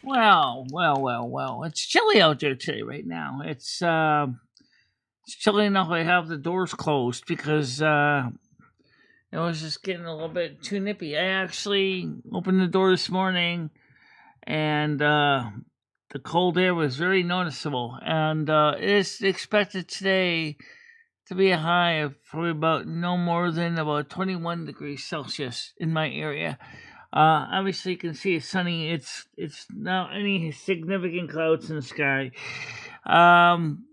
Well. It's chilly out there today right now. It's chilly enough I have the doors closed because it was just getting a little bit too nippy. I actually opened the door this morning and the cold air was very noticeable. And it is expected today to be a high of probably about no more than about 21 degrees Celsius in my area. Obviously, you can see it's sunny. It's not any significant clouds in the sky, um,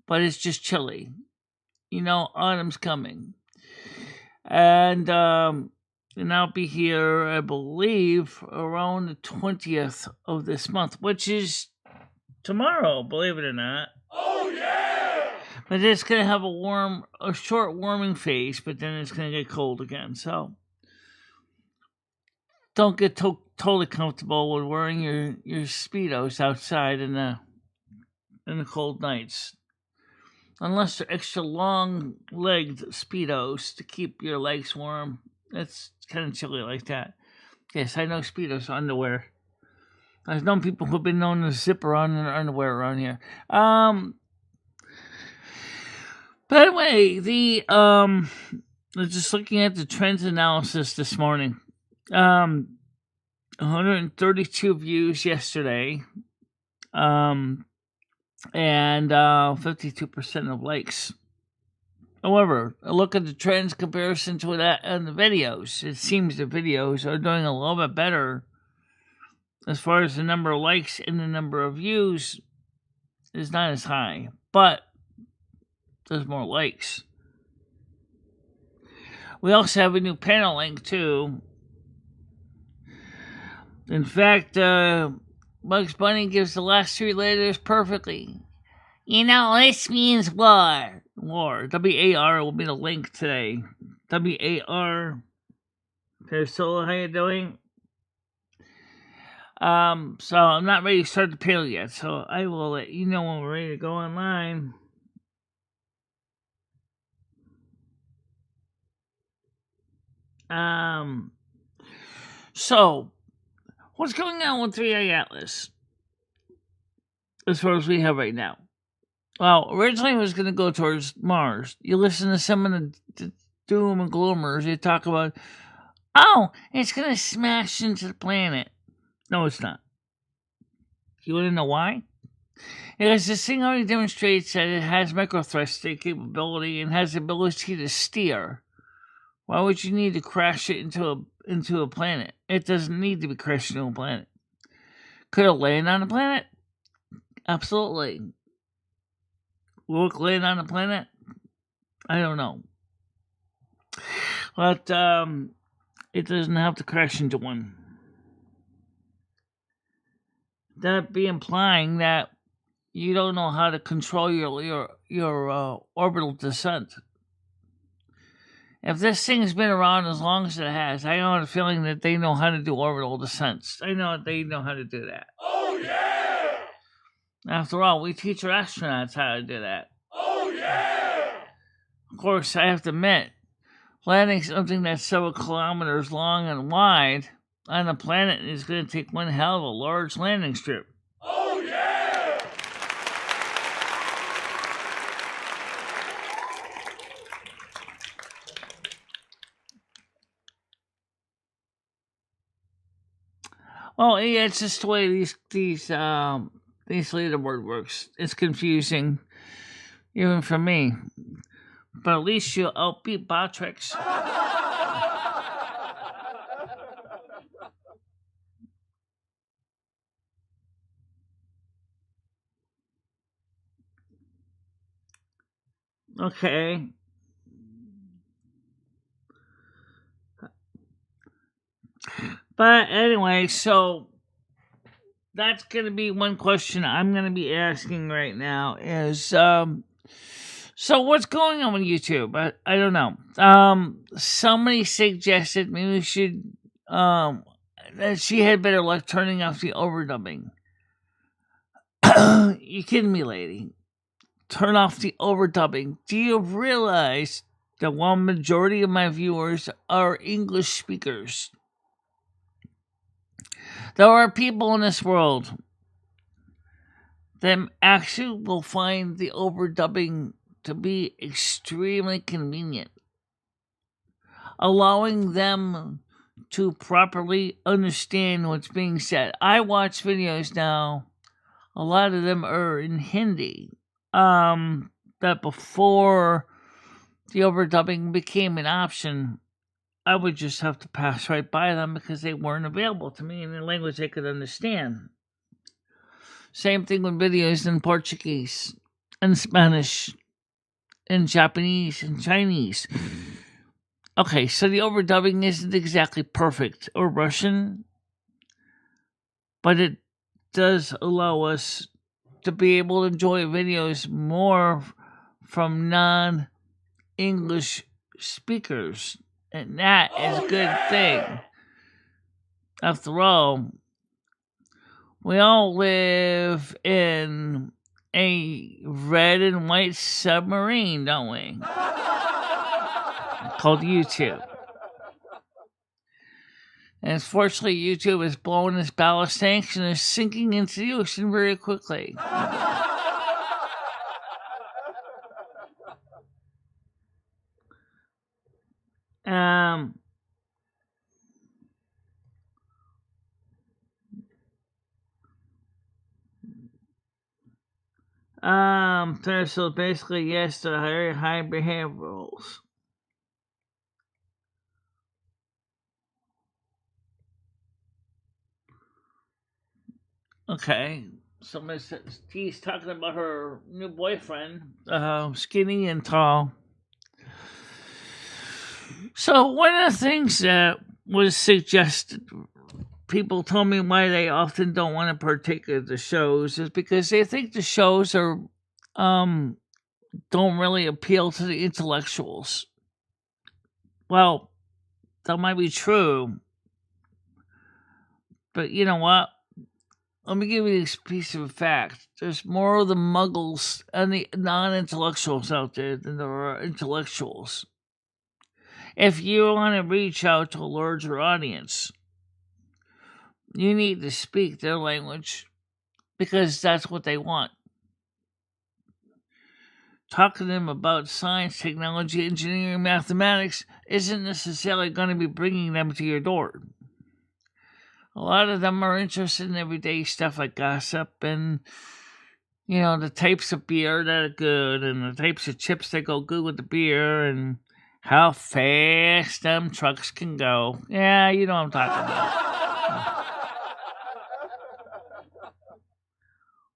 but it's just chilly. Autumn's coming, and I'll be here, I believe, around the 20th of this month, which is tomorrow. Believe it or not. Oh yeah! But it's gonna have a short warming phase, but then it's gonna get cold again. So don't get totally comfortable with wearing your speedos outside in the cold nights, unless they're extra long legged speedos to keep your legs warm. It's kind of chilly like that. Yes, I know speedos are underwear. I've known people who've been known to zip around in their underwear around here. By the way, I was just looking at the trends analysis this morning. 132 views yesterday, and 52% of likes. However, a look at the trends comparison to that and the videos. It seems the videos are doing a little bit better as far as the number of likes and the number of views is not as high, but there's more likes. We also have a new panel link too. In fact, Bugs Bunny gives the last three letters perfectly. This means war. War. W-A-R will be the link today. W-A-R. Priscilla, how you doing? So I'm not ready to start the panel yet, so I will let you know when we're ready to go online. So what's going on with 3i Atlas as far as we have right now? Well, originally it was going to go towards Mars. You listen to some of the doom and gloomers, they talk about, it's going to smash into the planet. No, it's not. You want to know why? Because this thing already demonstrates that it has microthrusting capability and has the ability to steer. Why would you need to crash it into a planet? It doesn't need to be crashed into a planet. Could it land on a planet? Absolutely. Will it land on a planet? I don't know. But it doesn't have to crash into one. That be implying that you don't know how to control your orbital descent. If this thing's been around as long as it has, I have a feeling that they know how to do orbital descents. I know they know how to do that. Oh yeah! After all, we teach our astronauts how to do that. Oh yeah! Of course, I have to admit, landing something that's several kilometers long and wide on a planet is going to take one hell of a large landing strip. Oh yeah! Well, yeah, it's just the way these leaderboard works. It's confusing, even for me. But at least you'll outbeat Botrix. Okay. But anyway, so that's going to be one question I'm going to be asking right now is, so what's going on with YouTube? I don't know. Somebody suggested maybe we should, that she had better luck turning off the overdubbing. You kidding me, lady? Turn off the overdubbing. Do you realize that while majority of my viewers are English speakers, There are people in this world that actually will find the overdubbing to be extremely convenient, allowing them to properly understand what's being said. I watch videos now, a lot of them are in Hindi, that before the overdubbing became an option, I would just have to pass right by them because they weren't available to me in a language I could understand. Same thing with videos in Portuguese and Spanish and Japanese and Chinese. Okay, so the overdubbing isn't exactly perfect, or Russian, but it does allow us to be able to enjoy videos more from non-English speakers, and that is a good thing. After all, we all live in a red and white submarine, don't we? Called YouTube. And unfortunately, YouTube is blowing its ballast tanks and is sinking into the ocean very quickly. So basically, yes, to very high behaviorals. Okay, so Miss T's talking about her new boyfriend, skinny and tall. So one of the things that was suggested, people told me why they often don't want to partake of the shows is because they think the shows are don't really appeal to the intellectuals. Well, that might be true, but you know what? Let me give you this piece of fact. There's more of the muggles and the non-intellectuals out there than there are intellectuals. If you want to reach out to a larger audience, you need to speak their language because that's what they want. Talking to them about science, technology, engineering, mathematics isn't necessarily going to be bringing them to your door. A lot of them are interested in everyday stuff like gossip and, you know, the types of beer that are good and the types of chips that go good with the beer and how fast them trucks can go. Yeah, you know what I'm talking about.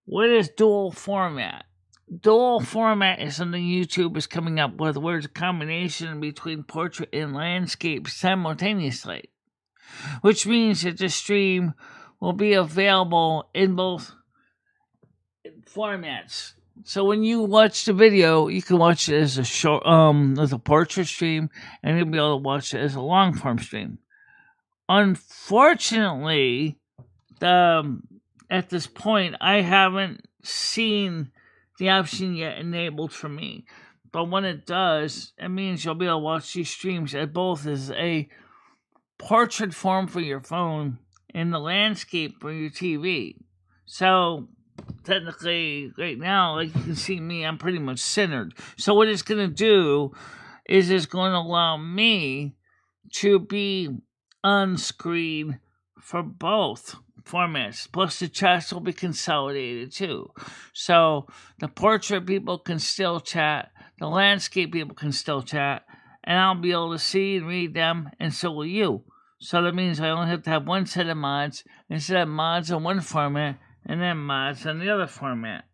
What is dual format? Dual format is something YouTube is coming up with where it's a combination between portrait and landscape simultaneously, which means that the stream will be available in both formats. So when you watch the video, you can watch it as a short, as a portrait stream, and you'll be able to watch it as a long form stream. Unfortunately, at this point, I haven't seen the option yet enabled for me. But when it does, it means you'll be able to watch these streams at both as a portrait form for your phone and the landscape for your TV. So technically, right now, like you can see me, I'm pretty much centered. So what it's going to do is it's going to allow me to be on screen for both formats. Plus, the chats will be consolidated too. So the portrait people can still chat, the landscape people can still chat, and I'll be able to see and read them, and so will you. So that means I only have to have one set of mods instead of mods on one format and then mods on the other format.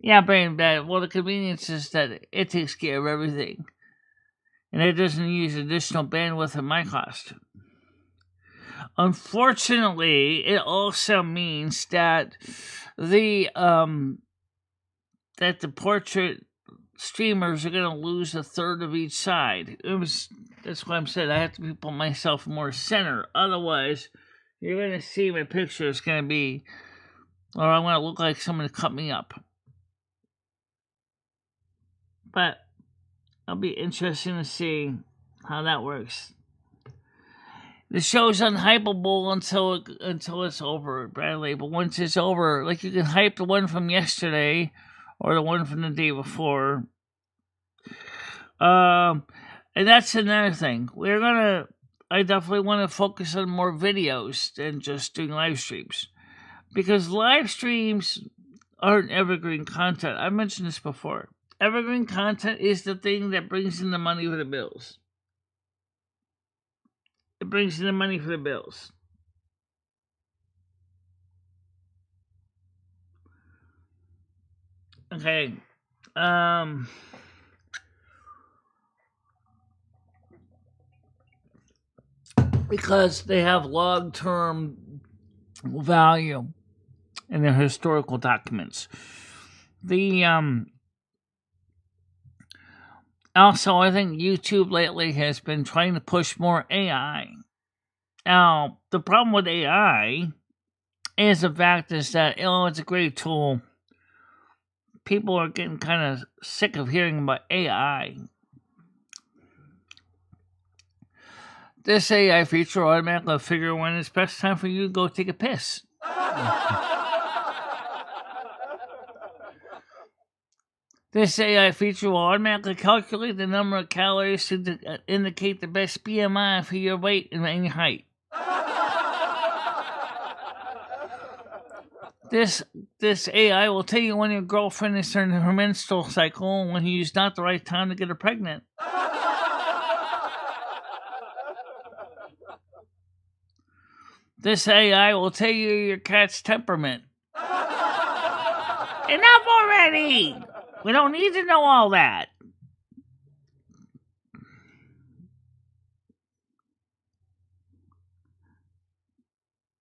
Yeah, but the convenience is that it takes care of everything. And it doesn't use additional bandwidth at my cost. Unfortunately, it also means that the portrait streamers are going to lose a third of each side. That's why I'm saying I have to put myself more center. Otherwise, you're going to see my picture is going to be, or I'm going to look like someone cut me up. But it'll be interesting to see how that works. The show's unhypeable until it's over, Bradley. But once it's over, like you can hype the one from yesterday or the one from the day before. And that's another thing. I definitely want to focus on more videos than just doing live streams. Because live streams aren't evergreen content. I mentioned this before. Evergreen content is the thing that brings in the money for the bills. It brings in the money for the bills. Okay. Because they have long-term value in their historical documents. Also, I think YouTube lately has been trying to push more AI. Now, the problem with AI is the fact is that, it's a great tool. People are getting kind of sick of hearing about AI. This AI feature automatically figure when it's best time for you to go take a piss. This AI feature will automatically calculate the number of calories to indicate the best BMI for your weight and your height. This AI will tell you when your girlfriend is in her menstrual cycle and when it's not the right time to get her pregnant. This AI will tell you your cat's temperament. Enough already! We don't need to know all that.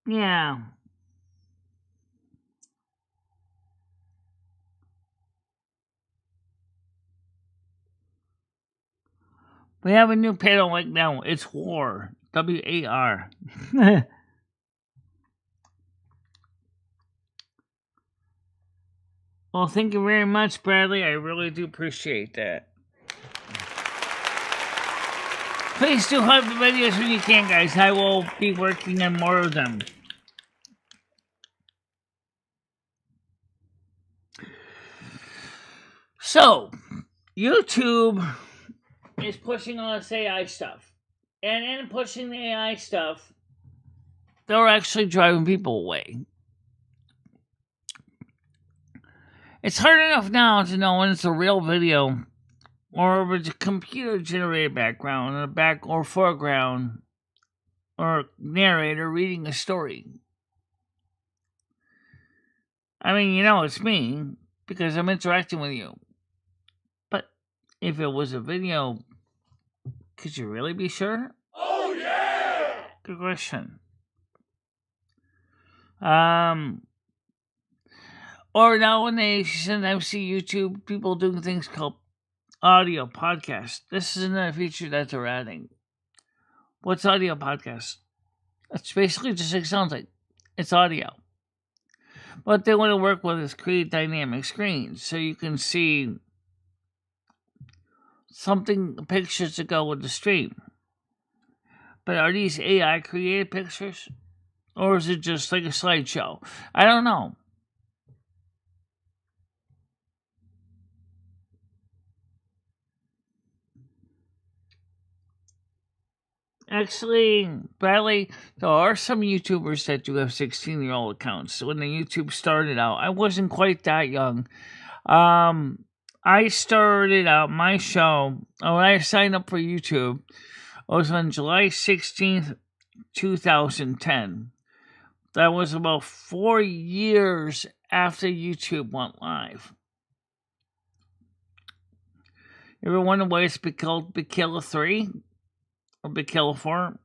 Yeah. We have a new panel right now. It's WAR. WAR. Well, thank you very much, Bradley. I really do appreciate that. Please do hype the videos when you can, guys. I will be working on more of them. So, YouTube is pushing all this AI stuff. And in pushing the AI stuff, they're actually driving people away. It's hard enough now to know when it's a real video or if it's a computer-generated background or back or foreground or narrator reading a story. I mean, it's me because I'm interacting with you. But if it was a video, could you really be sure? Oh yeah! Good question. Or nowadays, you sometimes see YouTube people doing things called audio podcast. This is another feature that they're adding. What's audio podcast? It's basically just like it sounds like. It's audio. What they want to work with is create dynamic screens so you can see pictures to go with the stream. But are these AI created pictures? Or is it just like a slideshow? I don't know. Actually, Bradley, there are some YouTubers that do have 16-year-old accounts. When the YouTube started out, I wasn't quite that young. I started out my show, when I signed up for YouTube, it was on July 16th, 2010. That was about 4 years after YouTube went live. You ever wonder why it's called Big Killer 3? Or Big Killer 4?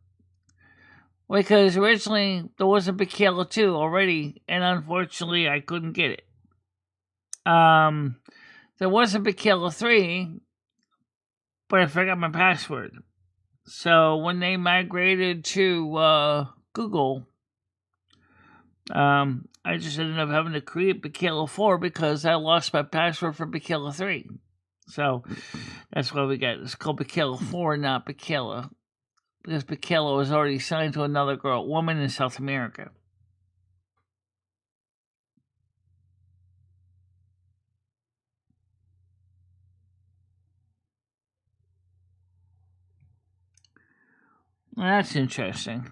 Because originally there was a Big Killer 2 already, and unfortunately I couldn't get it. There was a Big Killer 3, but I forgot my password. So when they migrated to Google, I just ended up having to create Big Killer 4 because I lost my password for Big Killer 3. So that's why we got it's called Bikila 4, not Bikila, because Bikila was already signed to another woman in South America. Well, that's interesting.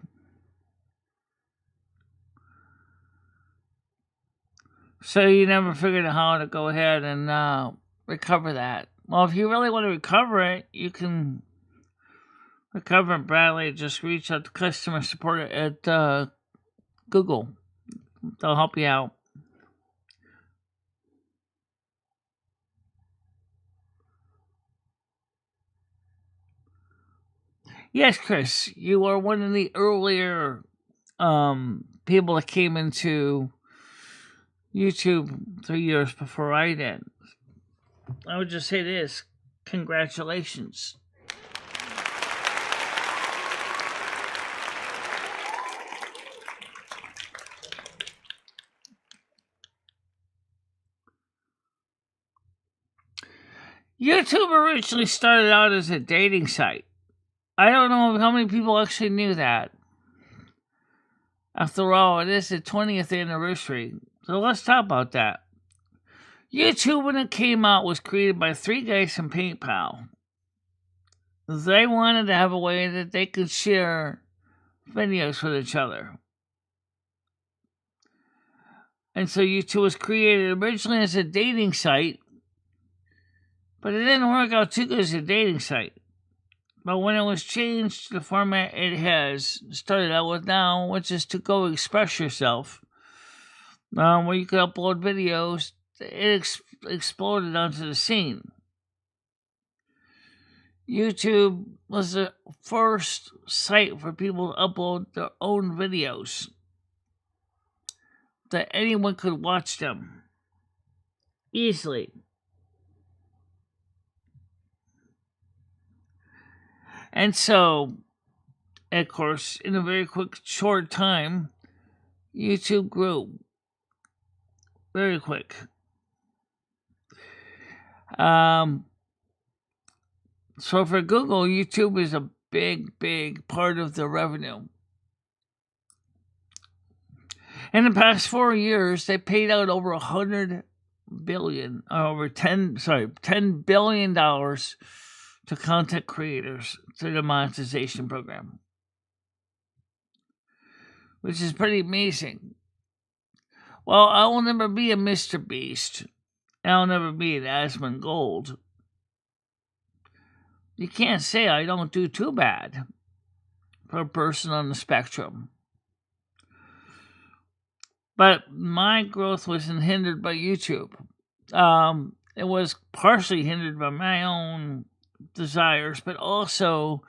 So you never figured out how to go ahead and recover that. Well, if you really want to recover it, you can recover it, Bradley. Just reach out to customer support at Google. They'll help you out. Yes, Chris, you are one of the earlier people that came into YouTube 3 years before I did. I would just say this: congratulations. YouTube originally started out as a dating site. I don't know how many people actually knew that. After all, it is the 20th anniversary, so let's talk about that. YouTube, when it came out, was created by 3 guys from PayPal. They wanted to have a way that they could share videos with each other. And so YouTube was created originally as a dating site, but it didn't work out too good as a dating site. But when it was changed to the format it has started out with now, which is to go express yourself, where you could upload videos, it exploded onto the scene. YouTube was the first site for people to upload their own videos, that anyone could watch them easily. And so, of course, in a very quick, short time, YouTube grew. Very quick. So for Google, YouTube is a big, big part of the revenue. In the past 4 years, they paid out over $10 billion to content creators through the monetization program, which is pretty amazing. Well, I will never be a Mr. Beast. I'll never be an Asmongold. You can't say I don't do too bad for a person on the spectrum. But my growth wasn't hindered by YouTube. It was partially hindered by my own desires, but also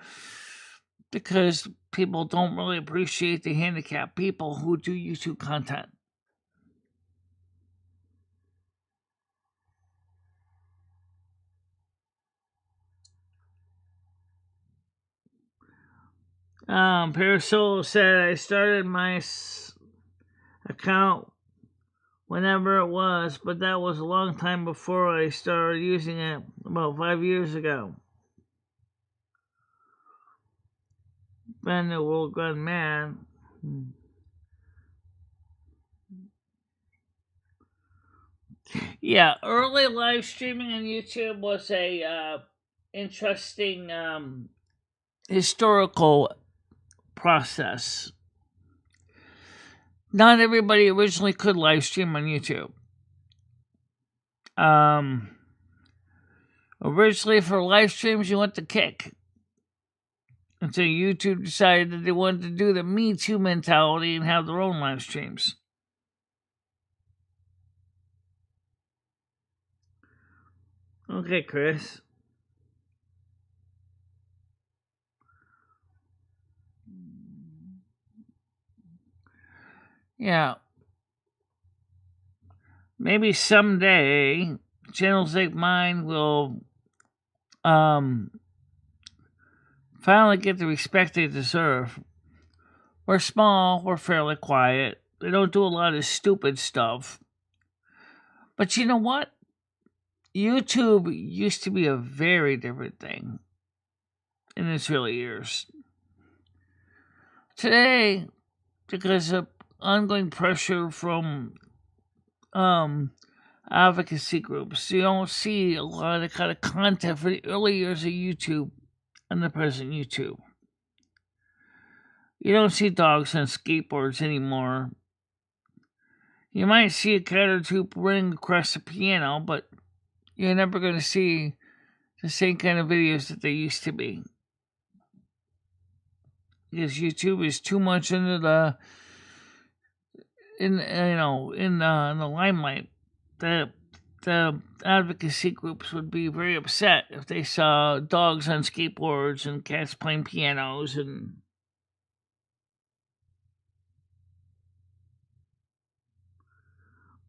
because people don't really appreciate the handicapped people who do YouTube content. Parasol said I started my account whenever it was, but that was a long time before I started using it, about 5 years ago. Then the world gone mad. Yeah, early live streaming on YouTube was a interesting historical process. Not everybody originally could live stream on YouTube. Originally for live streams, you went to Kick. Until YouTube decided that they wanted to do the Me Too mentality and have their own live streams. Okay, Chris. Yeah. Maybe someday channels like mine will finally get the respect they deserve. We're small, we're fairly quiet. They don't do a lot of stupid stuff. But you know what? YouTube used to be a very different thing in its early years. Today, because of ongoing pressure from advocacy groups, you don't see a lot of the kind of content for the early years of YouTube on the present YouTube. You don't see dogs on skateboards anymore. You might see a cat or two running across the piano, but you're never going to see the same kind of videos that they used to be. Because YouTube is too much into the limelight. The advocacy groups would be very upset if they saw dogs on skateboards and cats playing pianos and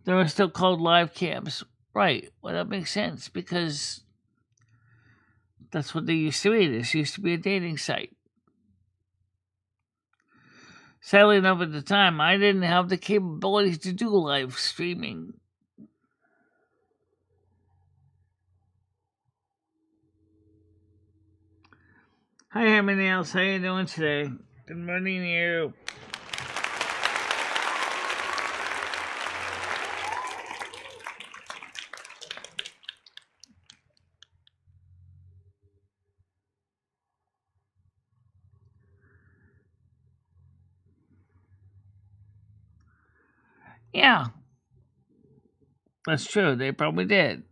they were still called live cams. Right. Well, that makes sense because that's what they used to be. This used to be a dating site. Sadly enough, at the time, I didn't have the capability to do live streaming. Hi, Hammy Nails. How you doing today? Good morning to you. Yeah, that's true. They probably did.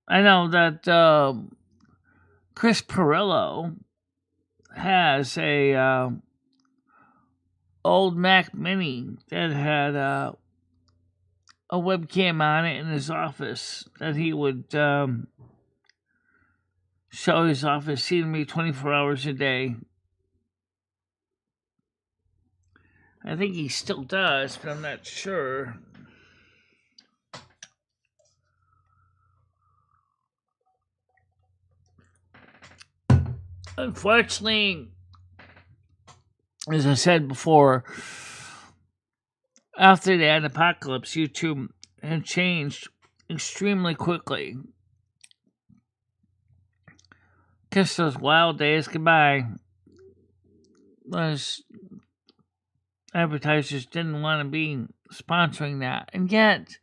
I know that Chris Perillo has a old Mac Mini that had a webcam on it in his office that he would show his office scenery 24 hours a day. I think he still does, but I'm not sure. Unfortunately, as I said before, after the apocalypse, YouTube had changed extremely quickly. Kiss those wild days goodbye. Those advertisers didn't want to be sponsoring that, and yet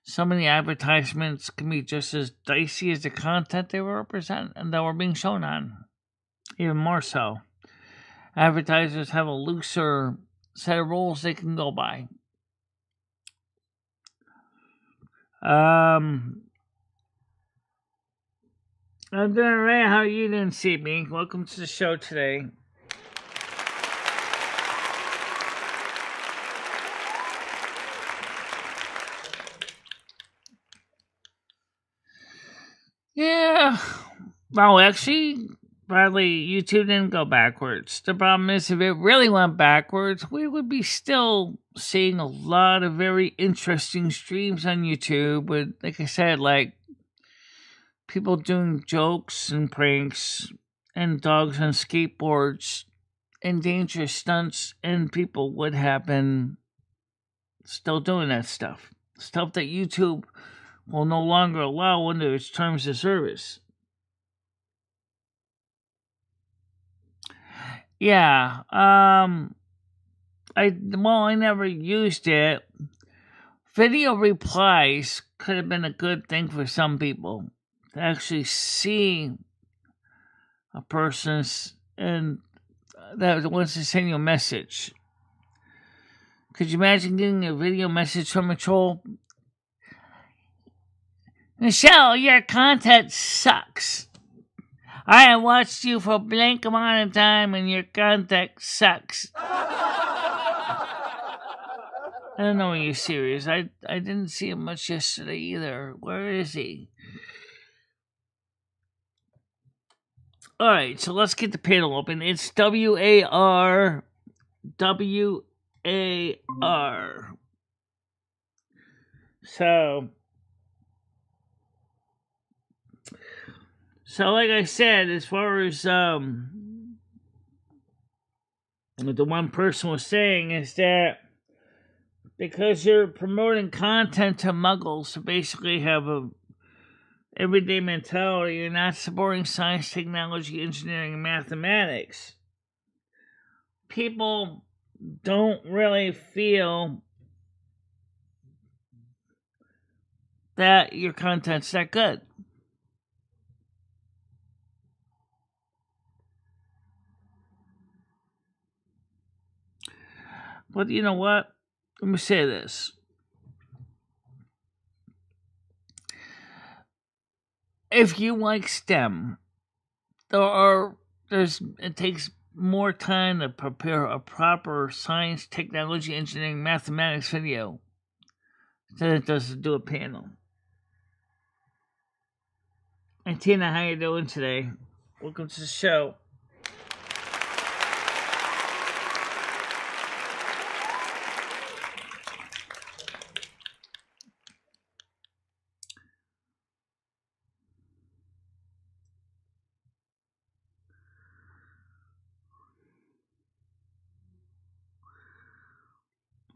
so many advertisements can be just as dicey as the content they were represent and that were being shown on. Even more so, advertisers have a looser set of rules they can go by. I'm doing alright. How are you doing, CB? Welcome to the show today. Yeah. Well, actually, probably YouTube didn't go backwards. The problem is, if it really went backwards, we would be still seeing a lot of very interesting streams on YouTube with, like I said, like people doing jokes and pranks and dogs on skateboards and dangerous stunts, and people would have been still doing that stuff. Stuff that YouTube will no longer allow under its terms of service. Yeah, I never used it. Video replies could have been a good thing for some people to actually see a person's and that wants to send you a message. Could you imagine getting a video message from a troll? Michelle, your content sucks. I have watched you for a blank amount of time and your content sucks. I don't know, are you serious? I didn't see him much yesterday either. Where is he? Alright, so let's get the panel open. It's WAR. So like I said, as far as what the one person was saying is that because you're promoting content to muggles to basically have a everyday mentality. You're not supporting science, technology, engineering, and mathematics. People don't really feel that your content's that good. But you know what? Let me say this. If you like STEM, it takes more time to prepare a proper science, technology, engineering, mathematics video than it does to do a panel. And Tina, how you doing today? Welcome to the show.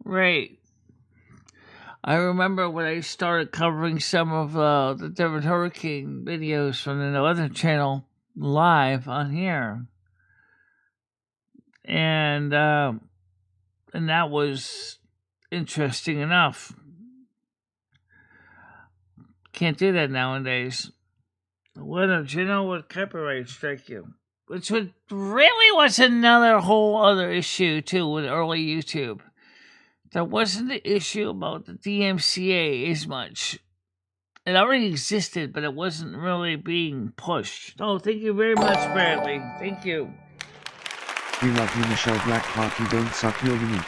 Right. I remember when I started covering some of the different hurricane videos from the Weather Channel live on here, and that was interesting enough. Can't do that nowadays. What you know what copyright strike you? Which really was another whole other issue too with early YouTube. There wasn't the issue about the DMCA as much. It already existed, but it wasn't really being pushed. Oh, thank you very much, Bradley. Thank you. We love you, Michelle Blackheart. You don't suck, you're unique.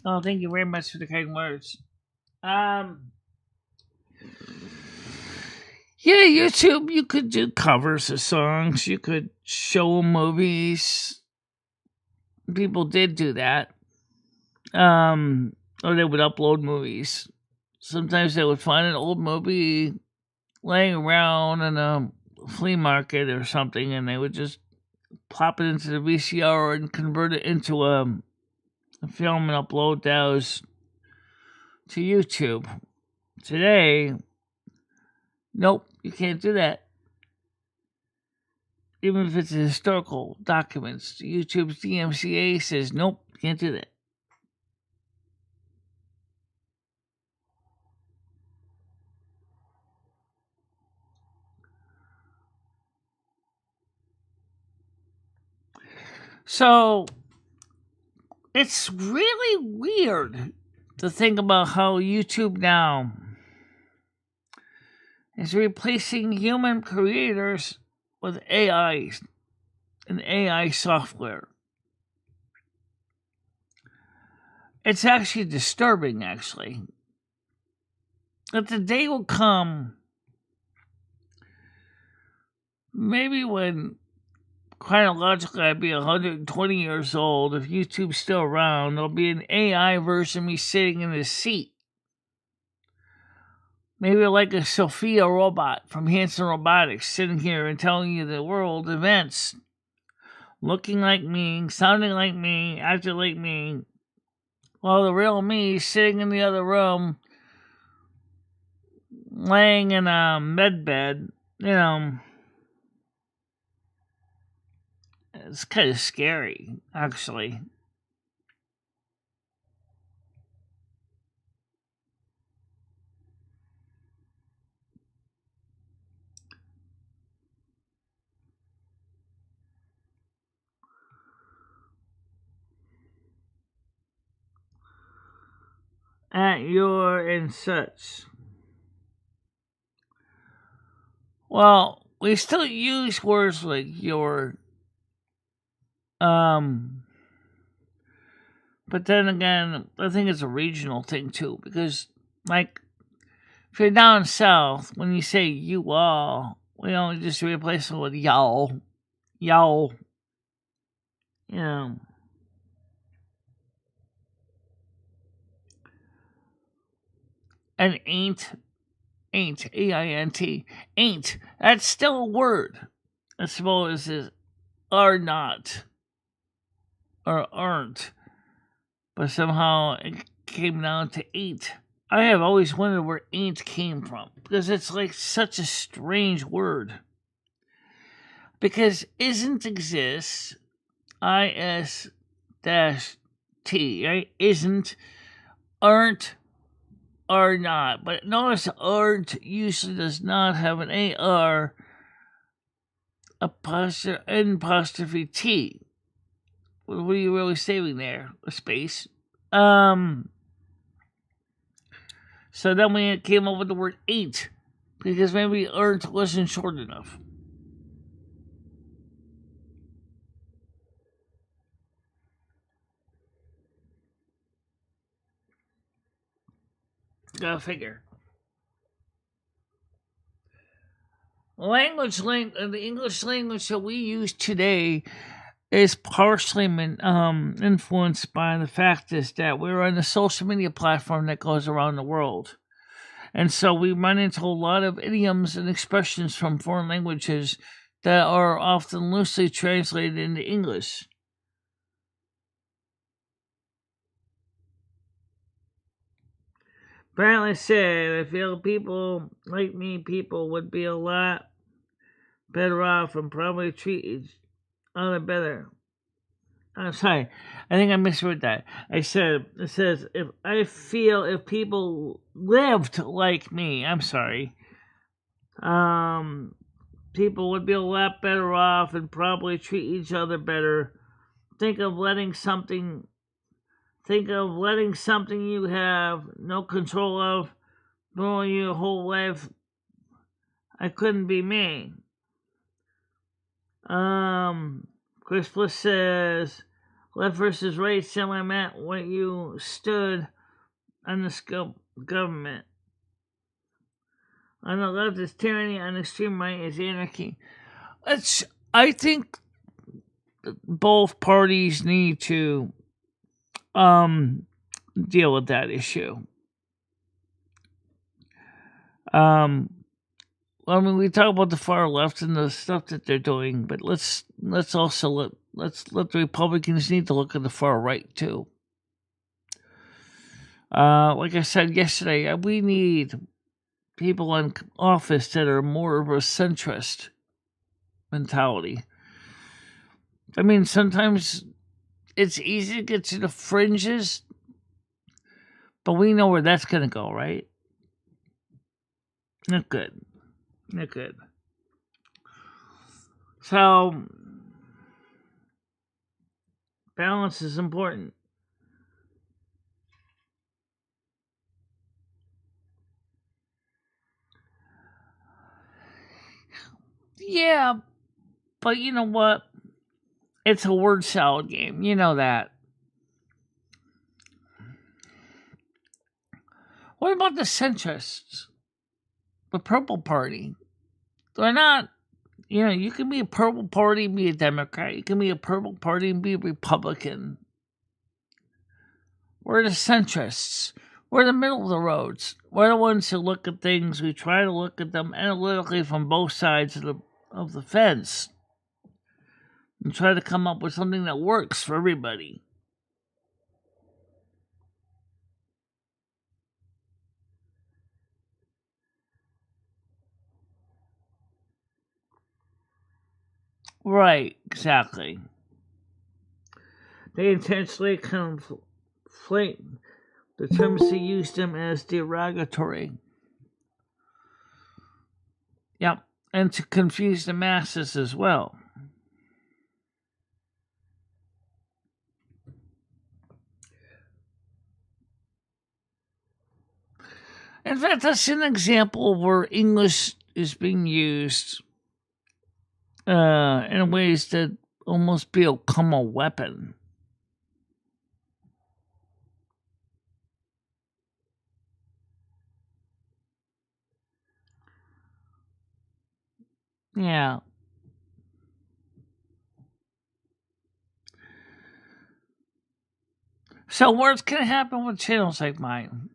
Oh, thank you very much for the kind words. Yeah, YouTube, you could do covers of songs. You could show movies. People did do that. Or they would upload movies. Sometimes they would find an old movie laying around in a flea market or something, and they would just plop it into the VCR and convert it into a film and upload those to YouTube. Today, nope, you can't do that. Even if it's historical documents, YouTube's DMCA says nope, you can't do that. So it's really weird to think about how YouTube now is replacing human creators with AI and AI software. It's actually disturbing, actually. That the day will come, maybe when chronologically I'd be 120 years old, if YouTube's still around, there'll be an AI version of me sitting in this seat. Maybe like a Sophia robot from Hanson Robotics sitting here and telling you the world events. Looking like me, sounding like me, acting like me. While the real me is sitting in the other room, laying in a med bed, you know. It's kind of scary, actually. At your and such. Well, we still use words like your. But then again, I think it's a regional thing too, because like if you're down south, when you say you all, we don't just replace it with y'all, y'all. You know. And ain't, AINT, ain't. That's still a word. I suppose is are not. or aren't, but somehow it came down to ain't. I have always wondered where ain't came from, because it's like such a strange word. Because isn't exists, is dash t, right? Isn't, aren't, are not. But notice aren't usually does not have an AR apostrophe T. What are you really saving there? A space. So then we came up with the word ain't, because maybe aren't wasn't short enough. Go figure. The English language that we use today is partially influenced by the fact is that we're on a social media platform that goes around the world. And so we run into a lot of idioms and expressions from foreign languages that are often loosely translated into English. Apparently said, I feel people like me, people would be a lot better off and probably treat each other better. I'm sorry, I think I misread that. It says, if people lived like me, I'm sorry, people would be a lot better off and probably treat each other better. Think of letting something you have no control of ruin your whole life. I couldn't be me. Chris Bliss says, left versus right simply meant what you stood on the government. On the left is tyranny, on the extreme right is anarchy. I think both parties need to deal with that issue. I mean, we talk about the far left and the stuff that they're doing, but let's also let the Republicans need to look at the far right too. Like I said yesterday, we need people in office that are more of a centrist mentality. I mean, sometimes it's easy to get to the fringes, but we know where that's going to go, right? Not good. Not good. So, balance is important. Yeah, but you know what? It's a word salad game. You know that. What about the centrists? The Purple Party. They're not, you can be a Purple Party and be a Democrat. You can be a Purple Party and be a Republican. We're the centrists. We're the middle of the roads. We're the ones who look at things. We try to look at them analytically from both sides of the fence and try to come up with something that works for everybody. Right, exactly. They intentionally conflate the terms to use them as derogatory. Yep, and to confuse the masses as well. In fact, that's an example where English is being used in ways that almost become a weapon. Yeah. So what's going to happen with channels like mine?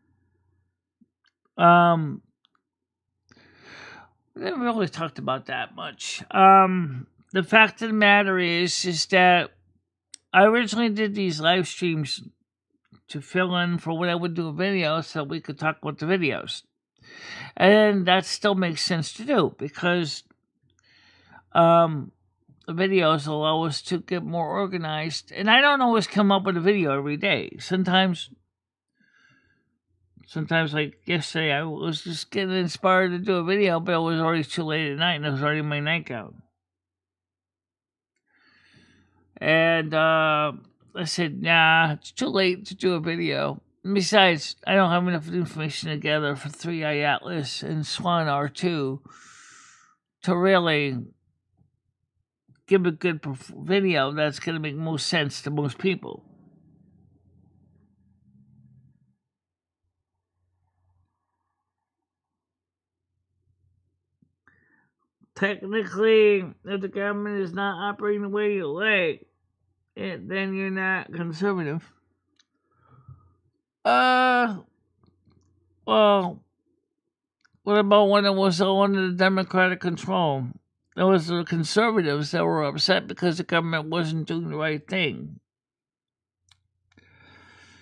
We haven't really talked about that much. The fact of the matter is that I originally did these live streams to fill in for when I would do a video so we could talk about the videos. And that still makes sense to do because the videos allow us to get more organized. And I don't always come up with a video every day. Sometimes like yesterday, I was just getting inspired to do a video, but it was already too late at night and it was already my nightgown. And I said, nah, it's too late to do a video. And besides, I don't have enough information together for 3i Atlas and Swan R2 to really give a good video that's going to make most sense to most people. Technically, if the government is not operating the way you like, then you're not conservative. Well, what about when it was all under the Democratic control? It was the conservatives that were upset because the government wasn't doing the right thing.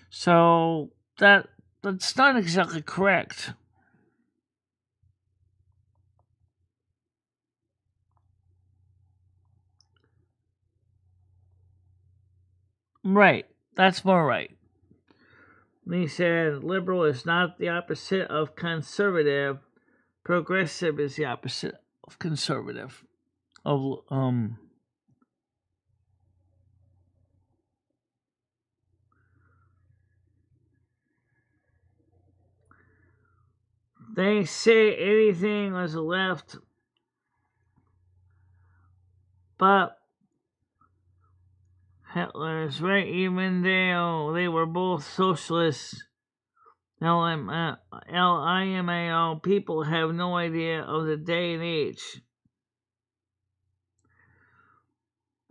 So that's not exactly correct. Right. That's more right. He said liberal is not the opposite of conservative. Progressive is the opposite of conservative. They say anything on the left, but Hitler's right, even though they were both socialists. LIMAO people have no idea of the day and age.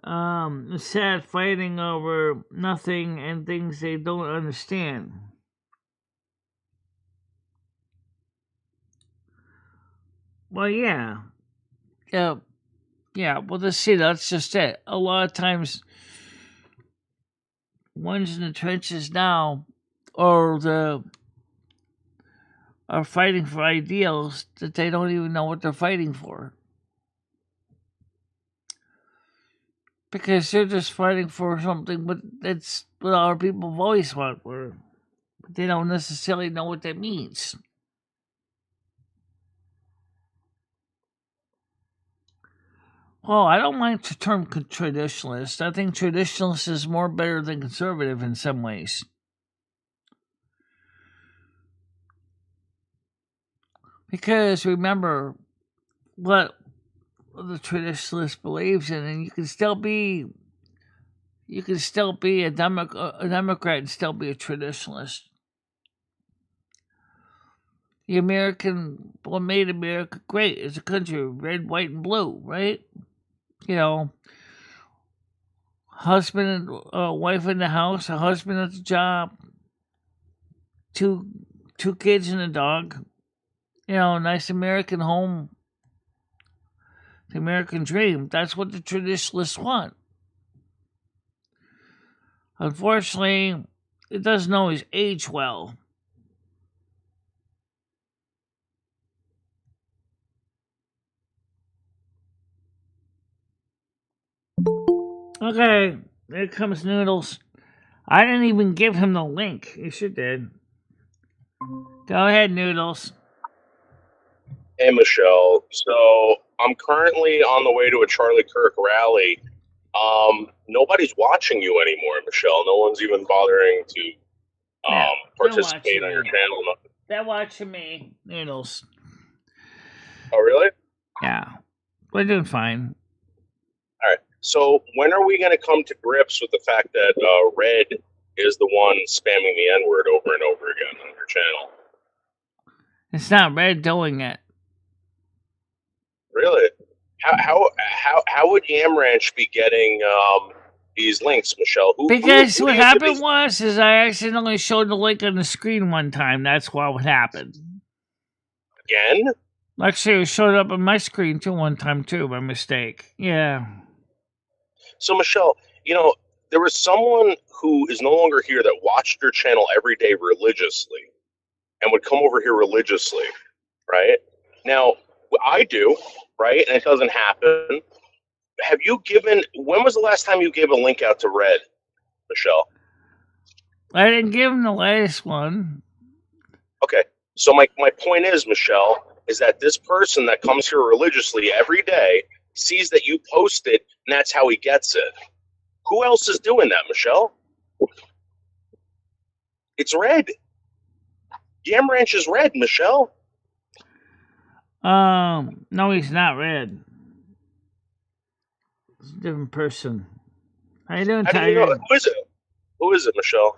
Sad fighting over nothing and things they don't understand. Well, yeah. Well, that's just it. A lot of times, ones in the trenches now are fighting for ideals that they don't even know what they're fighting for. Because they're just fighting for something, but that's what our people have always fought for. But they don't necessarily know what that means. Well, I don't like the term traditionalist. I think traditionalist is more better than conservative in some ways. Because remember what the traditionalist believes in, and you can still be a Democrat and still be a traditionalist. What made America great is a country of red, white, and blue, right? You know, husband and wife in the house, a husband at the job, two kids and a dog. You know, a nice American home. The American dream. That's what the traditionalists want. Unfortunately, it doesn't always age well. Okay, there comes Noodles. I didn't even give him the link. You sure did. Go ahead, Noodles. Hey, Michelle. So I'm currently on the way to a Charlie Kirk rally. Nobody's watching you anymore, Michelle. No one's even bothering to participate on your channel. They're watching me, Noodles. Oh, really? Yeah. We're doing fine. All right. So when are we going to come to grips with the fact that Red is the one spamming the N-word over and over again on your channel? It's not Red doing it. Really? How would Yam Ranch be getting these links, Michelle? Because what happened was I accidentally showed the link on the screen one time. That's what happened. Again? Actually, it showed up on my screen too one time too by mistake. Yeah. So Michelle, you know, there was someone who is no longer here that watched your channel every day religiously and would come over here religiously, right? Now, I do, right? And it doesn't happen. Have you given, when was the last time you gave a link out to Red, Michelle? I didn't give him the latest one. Okay. So my point is, Michelle, is that this person that comes here religiously every day sees that you post it, and that's how he gets it. Who else is doing that, Michelle? It's Red. Yam Ranch is Red, Michelle. No, he's not Red. It's a different person. How you doing, How do you know? Tiger? Who is it? Who is it, Michelle?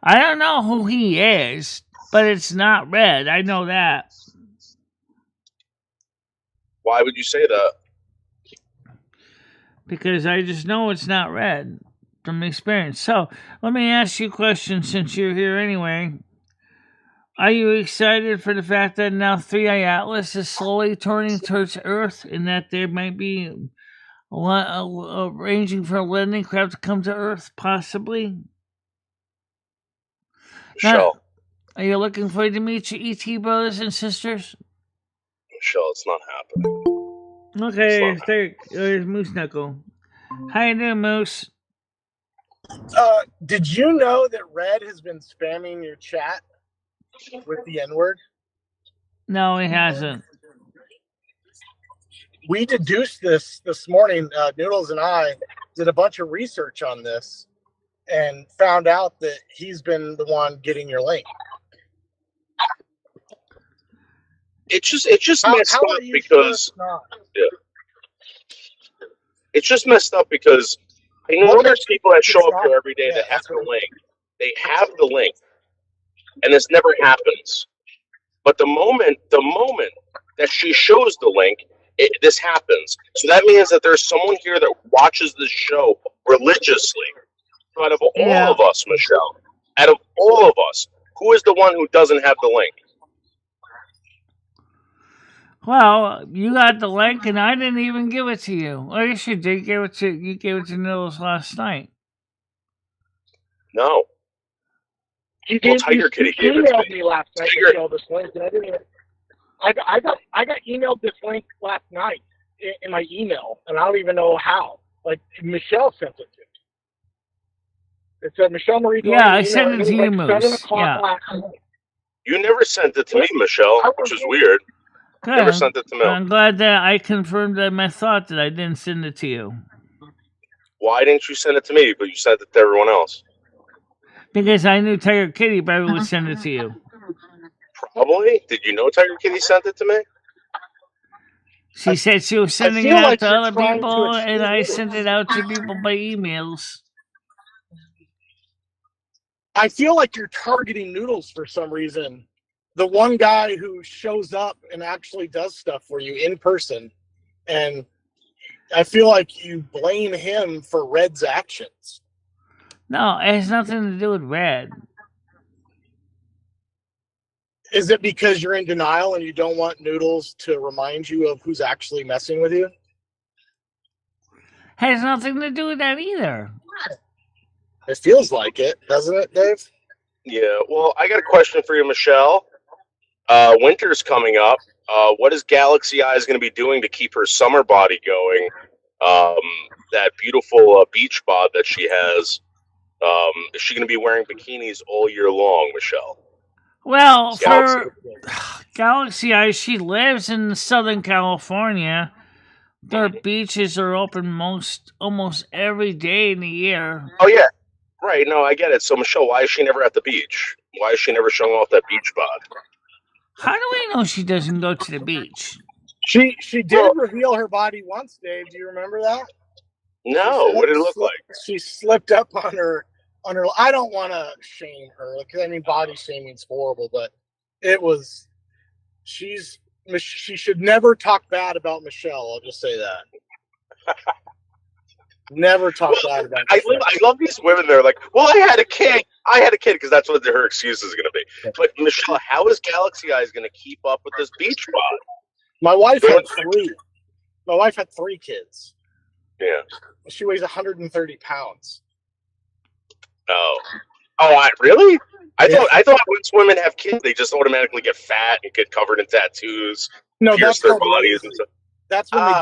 I don't know who he is, but it's not Red. I know that. Why would you say that? Because I just know it's not Red from experience. So, let me ask you a question since you're here anyway. Are you excited for the fact that now 3i Atlas is slowly turning towards Earth and that there might be arranging for a landing craft to come to Earth, possibly? Michelle. Are you looking forward to meet your ET brothers and sisters? Michelle, it's not happening. Okay, there's Moose Knuckle. How you doing, Moose? Did you know that Red has been spamming your chat with the N-word? No, he hasn't. We deduced this morning. Noodles and I did a bunch of research on this and found out that he's been the one getting your link. It's just messed up because it's just messed up because I know there's people that show up here every day that have the link. They have the link, and this never happens. But the moment that she shows the link, this happens. So that means that there's someone here that watches this show religiously. So out of all of us, Michelle, out of all of us, who is the one who doesn't have the link? Well, you got the link, and I didn't even give it to you. I guess you did give it to you. Gave it to Noodles last night. No. Tiger Kitty gave it to me last night to show this link, and I didn't even. I got emailed this link last night in my email, and I don't even know how. Like Michelle sent it to me. It said Michelle Marie. Yeah, I sent it to you, Moose. Yeah. You never sent it to me, Michelle, which is weird. Good. Never sent it to me. I'm glad that I confirmed that my thought that I didn't send it to you. Why didn't you send it to me, but you sent it to everyone else? Because I knew Tiger Kitty probably would send it to you. Probably? Did you know Tiger Kitty sent it to me? She said she was sending it out to other people, and I sent it out to people by emails. I feel like you're targeting Noodles for some reason. The one guy who shows up and actually does stuff for you in person. And I feel like you blame him for Red's actions. No, it has nothing to do with Red. Is it because you're in denial and you don't want Noodles to remind you of who's actually messing with you? Has nothing to do with that either. It feels like it, doesn't it, Dave? Yeah, well, I got a question for you, Michelle. Winter's coming up. What is Galaxy Eyes going to be doing to keep her summer body going? That beautiful beach bod that she has. Is she going to be wearing bikinis all year long, Michelle? Well, for Galaxy Eyes, she lives in Southern California. Their beaches are open almost every day in the year. Oh, yeah. Right, no, I get it. So, Michelle, why is she never at the beach? Why is she never showing off that beach bod? How do we know she doesn't go to the beach? She did reveal her body once, Dave. Do you remember that? No, what did it look like? She slipped up on her. I don't want to shame her. I mean, body shaming is horrible, but it was. She should never talk bad about Michelle. I'll just say that. Never talk bad about Michelle. I love these women. They're like, well, I had a kid because that's what her excuse is going to be. But Michelle, how is Galaxy Eyes going to keep up with this beach bod? My wife had three. My wife had 3 kids. Yeah. She weighs 130 pounds. Oh, really? I thought once women have kids, they just automatically get fat and get covered in tattoos, No, pierce that's their called bodies lazy. and stuff. That's when they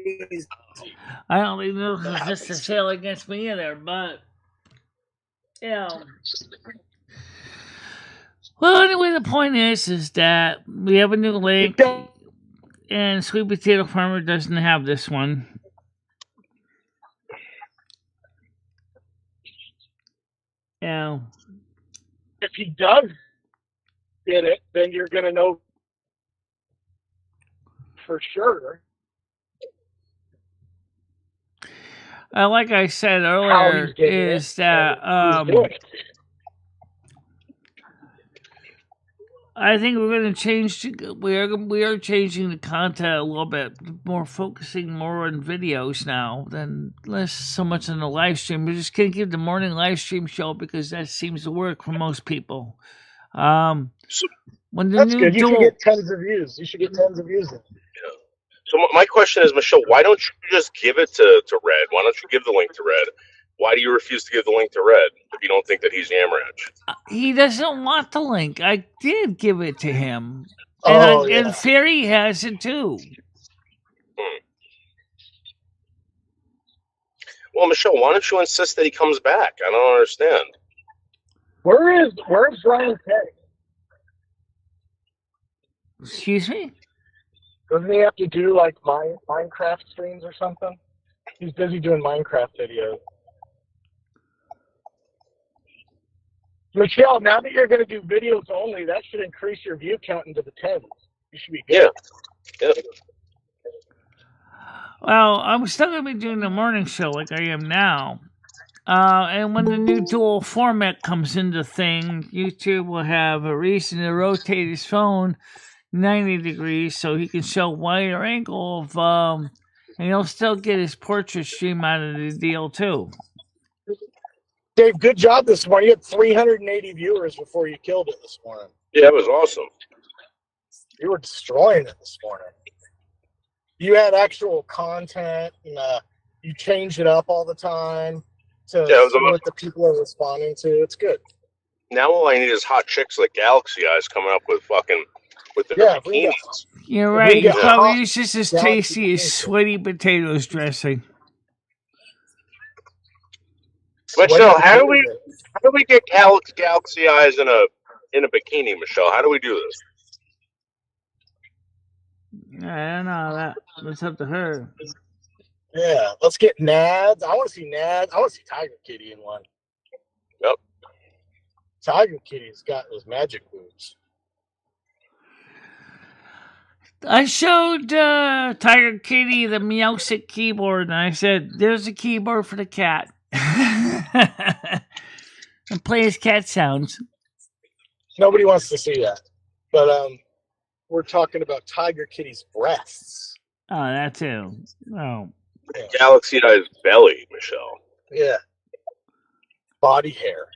get lazy. I don't think this That is just a happens. sale against me either, but well, anyway, the point is that we have a new link, and Sweet Potato Farmer doesn't have this one. Yeah. If he does get it, then you're gonna know for sure. Like I said earlier, is that I think we're going to change. We are changing the content a little bit more, focusing more on videos now than less so much on the live stream. We're just going to give the morning live stream show because that seems to work for most people. When the That's new good. You dual, should get tons of views. You should get tons of views. So my question is, Michelle, why don't you just give it to Red? Why don't you give the link to Red? Why do you refuse to give the link to Red if you don't think that he's Yamrich? He doesn't want the link. I did give it to him, and Fairy has it too. Well, Michelle, why don't you insist that he comes back? I don't understand. Where's Brian K? Excuse me? Doesn't he have to do like Minecraft streams or something? He's busy doing Minecraft videos. Michelle, now that you're going to do videos only, that should increase your view count into the tens. You should be good. Yeah. Well, I'm still going to be doing the morning show like I am now. And when the new dual format comes into thing, YouTube will have a reason to rotate his phone 90 degrees so he can show wider angle of, and he'll still get his portrait stream out of the deal too. Dave, good job this morning. You had 380 viewers before you killed it this morning. Yeah, it was awesome. You were destroying it this morning. You had actual content, and you changed it up all the time to see what the people are responding to. It's good. Now all I need is hot chicks like Galaxy Eyes coming up with their bikinis. You're right. It's probably just as tasty as sweaty potatoes dressing. Michelle, how do we get Galaxy Eyes in a bikini, Michelle? How do we do this? I don't know. That's up to her. Yeah, let's get Nads. I want to see Nads. I want to see Tiger Kitty in one. Yep. Tiger Kitty's got those magic boots. I showed Tiger Kitty the Meowsic keyboard, and I said, "There's a keyboard for the cat." And play his cat sounds. Nobody wants to see that, but we're talking about Tiger Kitty's breasts. Oh, that too. Oh, yeah. Galaxy Eyes belly, Michelle. Yeah. Body hair.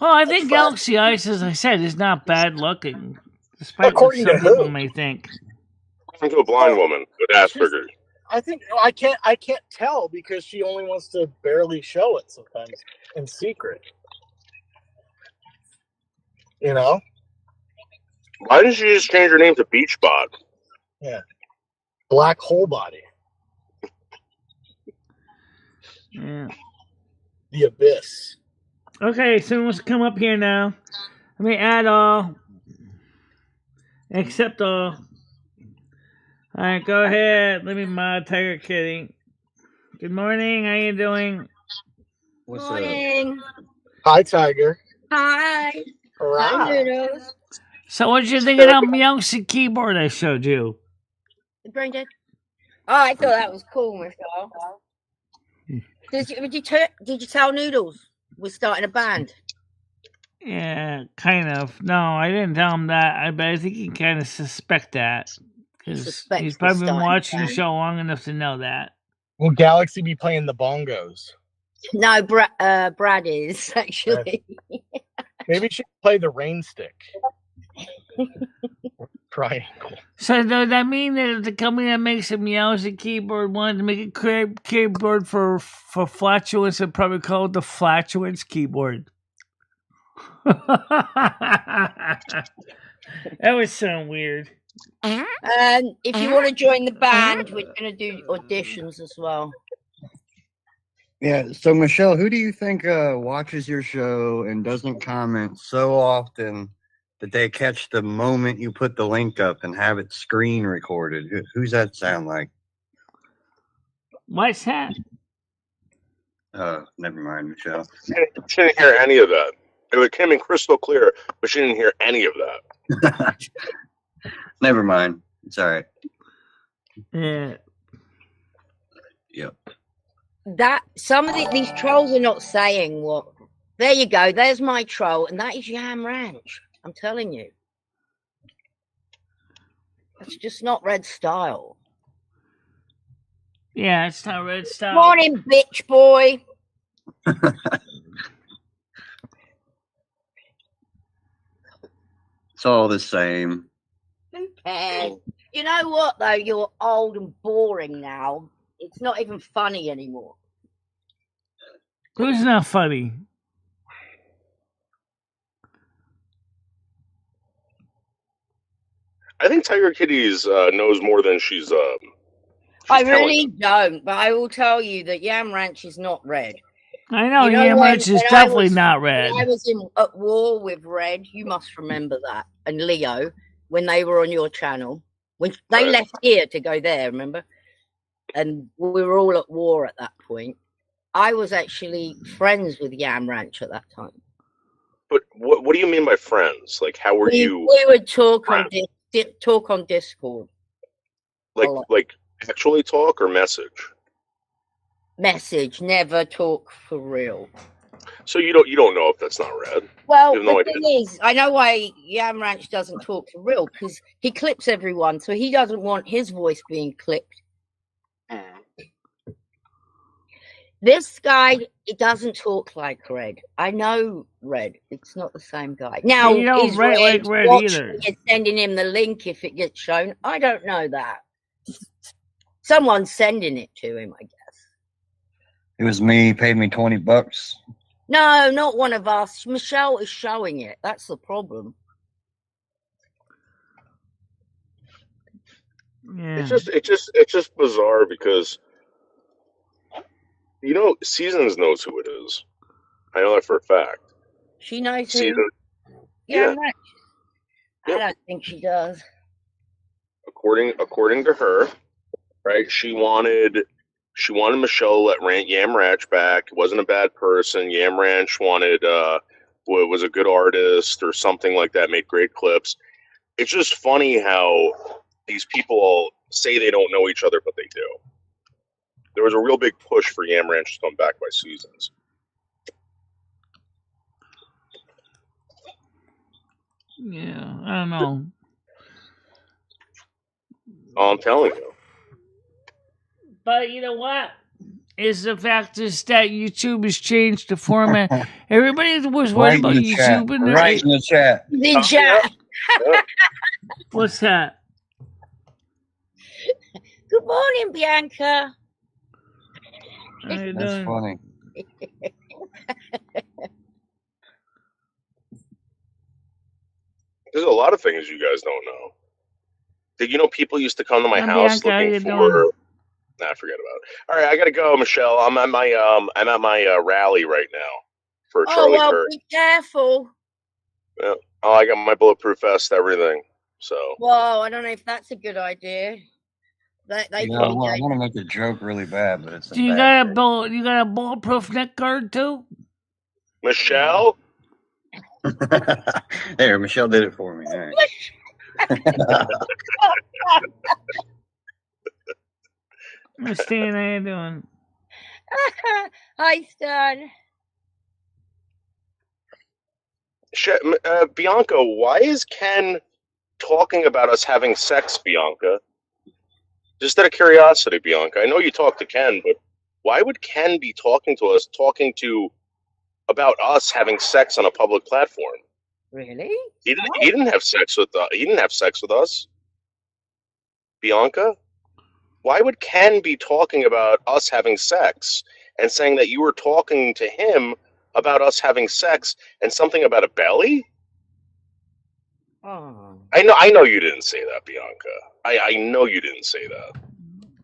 Well, I think Galaxy Eyes, as I said, is not bad looking, despite according what some to people who? may think. According to a blind woman with Asperger's. I think I can't tell because she only wants to barely show it sometimes in secret. You know? Why didn't she just change her name to Beachbot? Yeah. Black hole body. Yeah. The abyss. Okay, someone wants to come up here now. Let me add all. Accept all. Alright, go ahead. Let me mod Tiger Kitty. Good morning. How you doing? What's morning. Up? Hi, Tiger. Hi. Hi, Noodles. So what did you think of that Meowsic keyboard I showed you? Brendan? Oh, I thought that was cool, Michelle. Did you tell Noodles we're starting a band? Yeah, kind of. No, I didn't tell him that, but I think he kind of suspect that. Because he's probably been watching the show long enough to know that. Will Galaxy be playing the bongos? No, Brad is, actually. Maybe she should play the rain stick. Triangle. So does that mean that if the company that makes a Meowsy keyboard wanted to make a keyboard for flatulence, it'd probably call it the flatulence keyboard? That would sound weird. And if you want to join the band, we're going to do auditions as well. Yeah, so Michelle, who do you think watches your show and doesn't comment so often that they catch the moment you put the link up and have it screen recorded? Who's that sound like? What's that? Never mind, Michelle. She didn't hear any of that. It came in crystal clear, but she didn't hear any of that. Never mind. It's all right. Yeah. Yep. That some of these trolls are not saying what. There you go. There's my troll, and that is Yam Ranch. I'm telling you, that's just not Red style. Yeah, it's not Red style. Morning, bitch boy. It's all the same. Who cares? You know what though? You're old and boring now. It's not even funny anymore. Who's not funny? I think Tiger Kitties knows more than she's I telling really you. don't, but I will tell you that Yam Ranch is not Red. I know, You know, Yam when- Ranch is when I definitely was- not Red. When I was at war with Red, you must remember that, and Leo, when they were on your channel, when they Right. left here to go there, remember? And we were all at war at that point. I was actually friends with Yam Ranch at that time. But what do you mean by friends? Like, how were you We would talk on talk on Discord. like actually talk or message? Message, never talk for real. So you don't know if that's not Red. Well, You have no the thing is, I know why Yam Ranch doesn't talk for real, because he clips everyone, so he doesn't want his voice being clipped. This guy, he doesn't talk like Red. I know Red. It's not the same guy. Now, You don't is write like Red watching either. and sending him the link if it gets shown? I don't know that. Someone's sending it to him, I guess. It was me. He paid me $20. No, not one of us. Michelle is showing it. That's the problem. Yeah. It's just bizarre because Seasons knows who it is. I know that for a fact. She knows who. Season, Yeah, yeah. right. I don't think she does. according to her, right? She wanted Michelle to let Yam Ranch back. Wasn't a bad person. Yam Ranch was a good artist or something like that. Made great clips. It's just funny how these people say they don't know each other, but they do. There was a real big push for Yam Ranch to come back by Seasons. Yeah, I don't know. Oh, I'm telling you. But you know what? Is the fact is that YouTube has changed the format. Everybody was worried about YouTube and Right in the chat. The chat. What's that? Good morning, Bianca. How you That's doing? funny. There's a lot of things you guys don't know. Did you know people used to come to my Hi, house Bianca, how you looking for? doing? Nah, forget about it. All right, I gotta go, Michelle. I'm at my rally right now for Oh, Charlie well, Kirk. be careful. Oh, I got my bulletproof vest, everything. So Well, I don't know if that's a good idea. They I probably want don't. to make a joke really bad, but it's a Do you bad got you got a bulletproof neck guard too? Michelle, joke. There, Michelle did it for me. All right. Stan, how you doing? Hi, Stan. Bianca, why is Ken talking about us having sex, Bianca? Just out of curiosity, Bianca. I know you talk to Ken, but why would Ken be talking to us, about us having sex on a public platform? Really? He didn't have sex with he didn't have sex with us, Bianca. Why would Ken be talking about us having sex and saying that you were talking to him about us having sex and something about a belly? Oh. I know you didn't say that, Bianca. I know you didn't say that.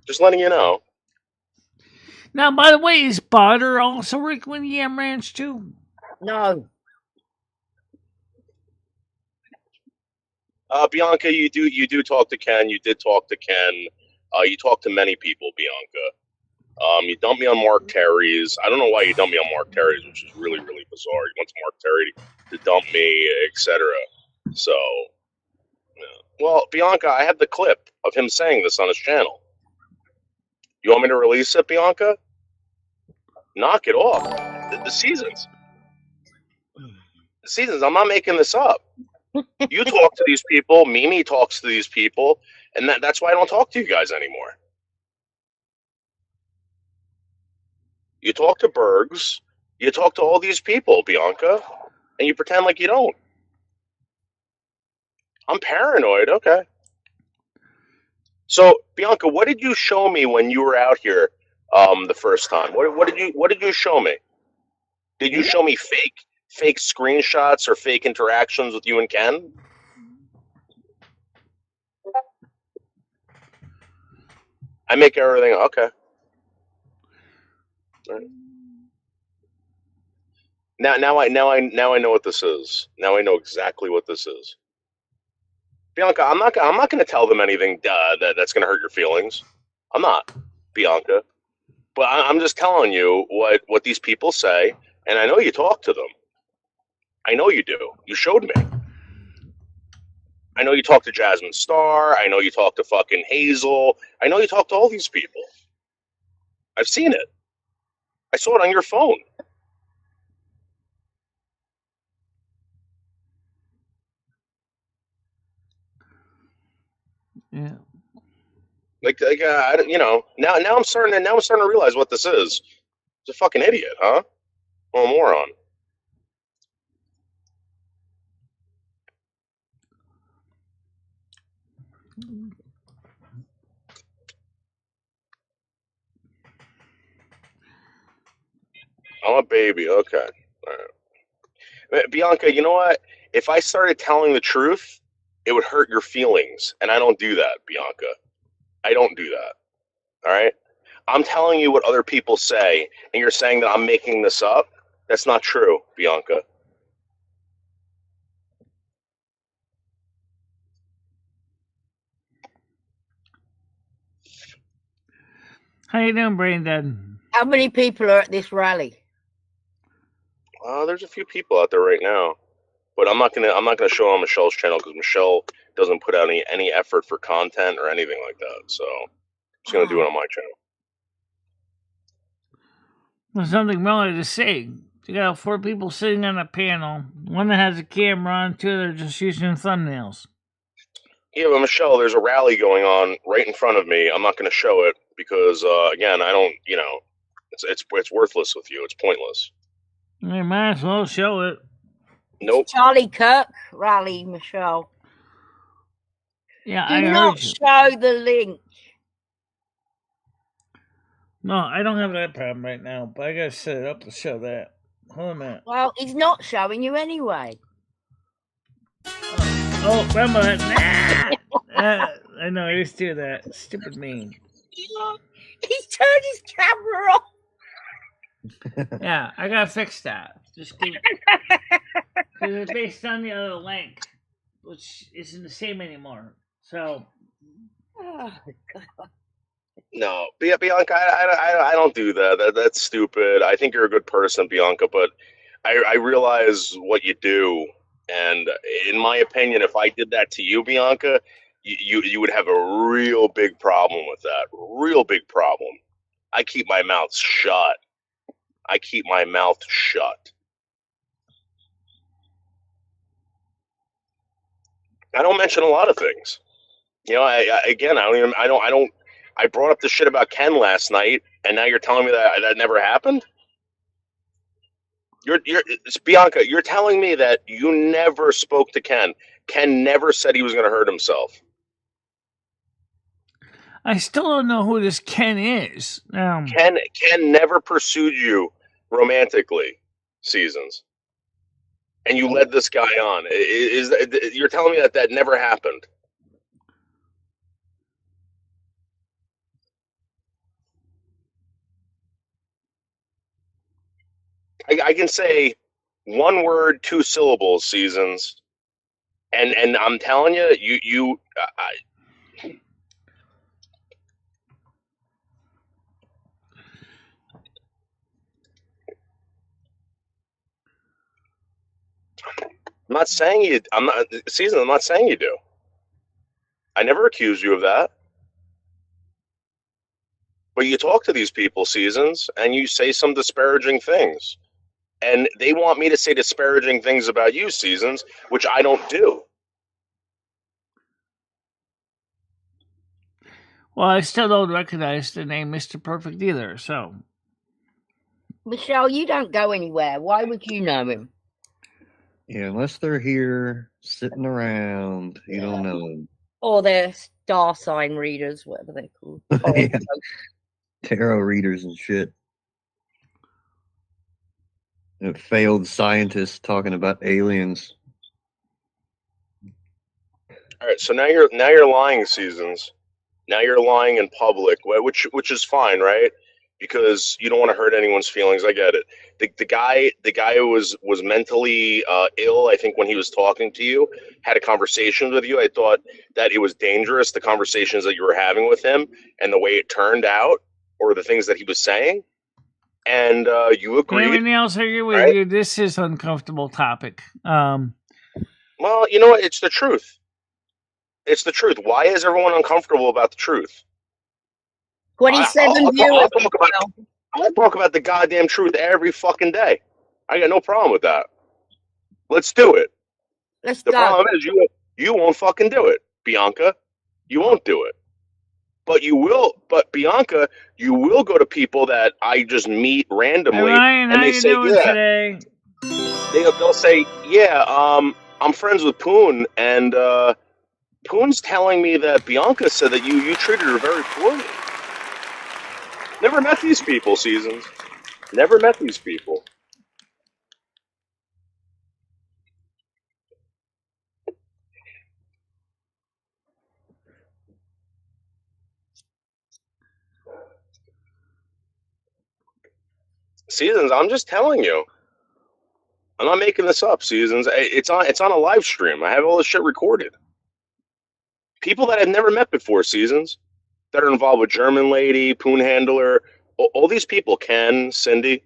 Just letting you know. Now, by the way, is Potter also working with Yam Ranch too? No. Bianca, you do talk to Ken. You did talk to Ken. You talk to many people, Bianca. You dumped me on Mark Terry's. I don't know why you dumped me on Mark Terry's, which is really, really bizarre. You went to Mark Terry to dump me, etc. So, yeah. Well, Bianca, I have the clip of him saying this on his channel. You want me to release it, Bianca? Knock it off. The seasons. The seasons. I'm not making this up. You talk to these people. Mimi talks to these people. And that's why I don't talk to you guys anymore. You talk to Bergs. You talk to all these people, Bianca. And you pretend like you don't. I'm paranoid. Okay. So, Bianca, what did you show me when you were out here the first time? What did you show me? Did you show me fake screenshots or fake interactions with you and Ken? I make everything okay. Right. Now I know what this is. Now I know exactly what this is. Bianca, I'm not going to tell them anything that's going to hurt your feelings. I'm not, Bianca. But I'm just telling you what these people say, and I know you talk to them. I know you do. You showed me. I know you talk to Jasmine Star. I know you talk to fucking Hazel. I know you talk to all these people. I've seen it. I saw it on your phone. Yeah. Like you know, now I'm starting to realize what this is. It's a fucking idiot, huh? Or a moron. I'm a baby. Okay. All right. Bianca, you know what? If I started telling the truth, it would hurt your feelings, and I don't do that, Bianca. I don't do that. All right? I'm telling you what other people say, and you're saying that I'm making this up. That's not true, Bianca. How you doing, Brandon? How many people are at this rally? There's a few people out there right now, but I'm not gonna show on Michelle's channel because Michelle doesn't put out any effort for content or anything like that. So I'm just gonna do it on my channel. There's something really to say. You got 4 people sitting on a panel. One that has a camera on, 2 that are just using thumbnails. Yeah, but Michelle, there's a rally going on right in front of me. I'm not going to show it because, again, I don't. You know, it's worthless with you. It's pointless. You might as well show it. Nope. Charlie Kirk rally, Michelle. Yeah, Do I not heard you. show the link. No, I don't have that problem right now, but I gotta set it up to show that. Hold on a minute. Well, he's not showing you anyway. Oh, remember that? Nah! I know, I used to do that. Stupid me. He's turned his camera off. Yeah, I gotta fix that. Just because it's based on the other link, which isn't the same anymore. So. Oh, God. No, Bianca, I don't do that. That's stupid. I think you're a good person, Bianca, but I realize what you do, and in my opinion, if I did that to you, Bianca, you would have a real big problem with that. Real big problem. I keep my mouth shut. I keep my mouth shut. I don't mention a lot of things. You know, I brought up the shit about Ken last night, and now you're telling me that never happened? It's Bianca. You're telling me that you never spoke to Ken. Ken never said he was going to hurt himself. I still don't know who this Ken is. Ken never pursued you romantically, Seasons, and you led this guy on. You're telling me that never happened? I can say one word, two syllables, Seasons, and I'm telling you. I'm not saying you. I'm not Seasons. I'm not saying you do. I never accused you of that. But you talk to these people, Seasons, and you say some disparaging things. And they want me to say disparaging things about you, Seasons, which I don't do. Well, I still don't recognize the name Mr. Perfect either, so. Michelle, you don't go anywhere. Why would you know him? Yeah, unless they're here sitting around, you don't know them. Or they're star sign readers, whatever they're called. Yeah. Tarot readers and shit. And failed scientists talking about aliens. All right, so now you're lying, Seasons. Now you're lying in public, which is fine, right? Because you don't want to hurt anyone's feelings. I get it. The guy who was mentally ill, I think, when he was talking to you, had a conversation with you. I thought that it was dangerous, the conversations that you were having with him and the way it turned out, or the things that he was saying. And you agreed. Everything else I agree with right? you. This is an uncomfortable topic. Well, you know what? It's the truth. It's the truth. Why is everyone uncomfortable about the truth? 27 viewers. I talk about the goddamn truth every fucking day. I got no problem with that. Let's do it. Let's The go. problem is you won't fucking do it, Bianca. You won't do it. But you will. But Bianca, you will go to people that I just meet randomly, Hey Ryan, and how they you say, doing "Yeah." today? They'll say, "Yeah, I'm friends with Poon, and Poon's telling me that Bianca said that you treated her very poorly." Never met these people, Seasons. Never met these people. Seasons, I'm just telling you. I'm not making this up, Seasons. It's on a live stream. I have all this shit recorded. People that I've never met before, Seasons, that are involved with German Lady, Poon Handler, all these people, Ken, Cindy.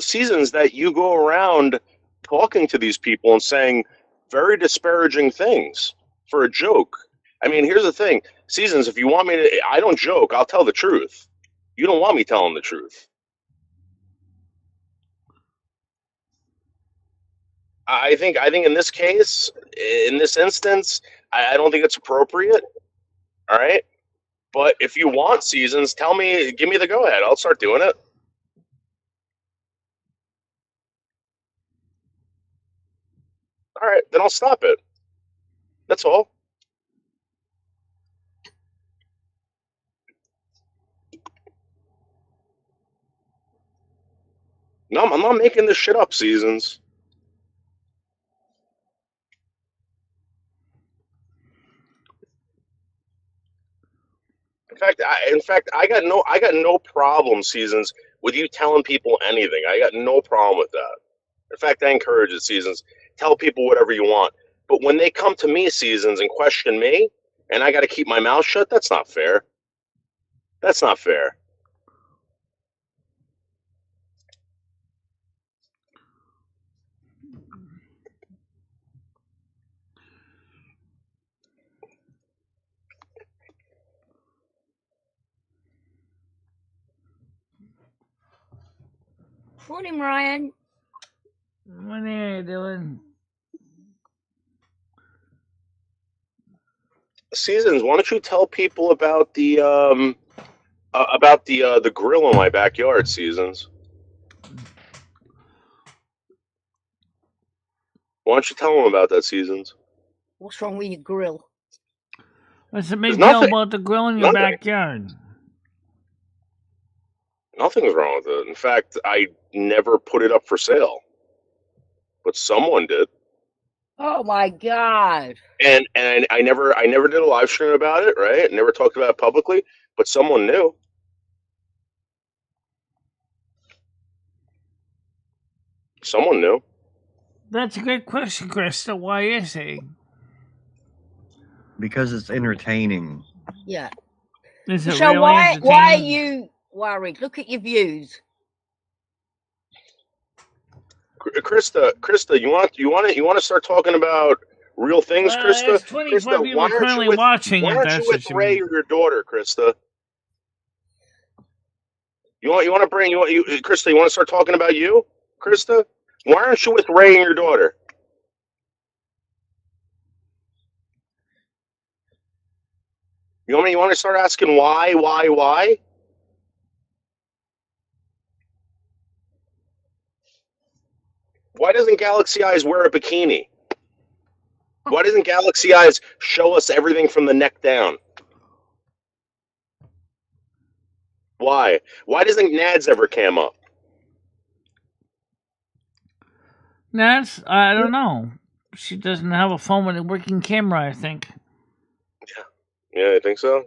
Seasons that you go around talking to these people and saying very disparaging things for a joke. I mean, here's the thing, Seasons, if you want me to, I don't joke, I'll tell the truth. You don't want me telling the truth. I think in this case, in this instance, I don't think it's appropriate. All right. But if you want, Seasons, tell me, give me the go ahead. I'll start doing it. All right, then I'll stop it. That's all. No, I'm not making this shit up, Seasons. In fact, I got no problem, Seasons, with you telling people anything. I got no problem with that. In fact, I encourage it, Seasons. Tell people whatever you want. But when they come to me, Seasons, and question me, and I got to keep my mouth shut, that's not fair. That's not fair. Morning, Ryan. What are you doing? Seasons, why don't you tell people about the grill in my backyard, Seasons? Why don't you tell them about that, Seasons? What's wrong with your grill? What's the big There's deal nothing. about the grill in your Nothing. backyard? Nothing's wrong with it. In fact, I never put it up for sale, but someone did, Oh my God. and I never did a live stream about it. Right? Never talked about it publicly, but someone knew. Someone knew. That's a good question, Krista. Why is he? Because it's entertaining. Yeah. Is it So really why are entertaining? you worried? Look at your views. Krista, you want to start talking about real things, Krista? There's 25 Krista, people why aren't currently you with, watching. why If aren't you that's with what you Ray mean. or your daughter, Krista? Krista, you want to start talking about you, Krista? Why aren't you with Ray and your daughter? You want to start asking why? Why doesn't Galaxy Eyes wear a bikini? Why doesn't Galaxy Eyes show us everything from the neck down? Why? Why doesn't Nads ever cam up? I don't know. She doesn't have a phone with a working camera, I think. Yeah, I think so.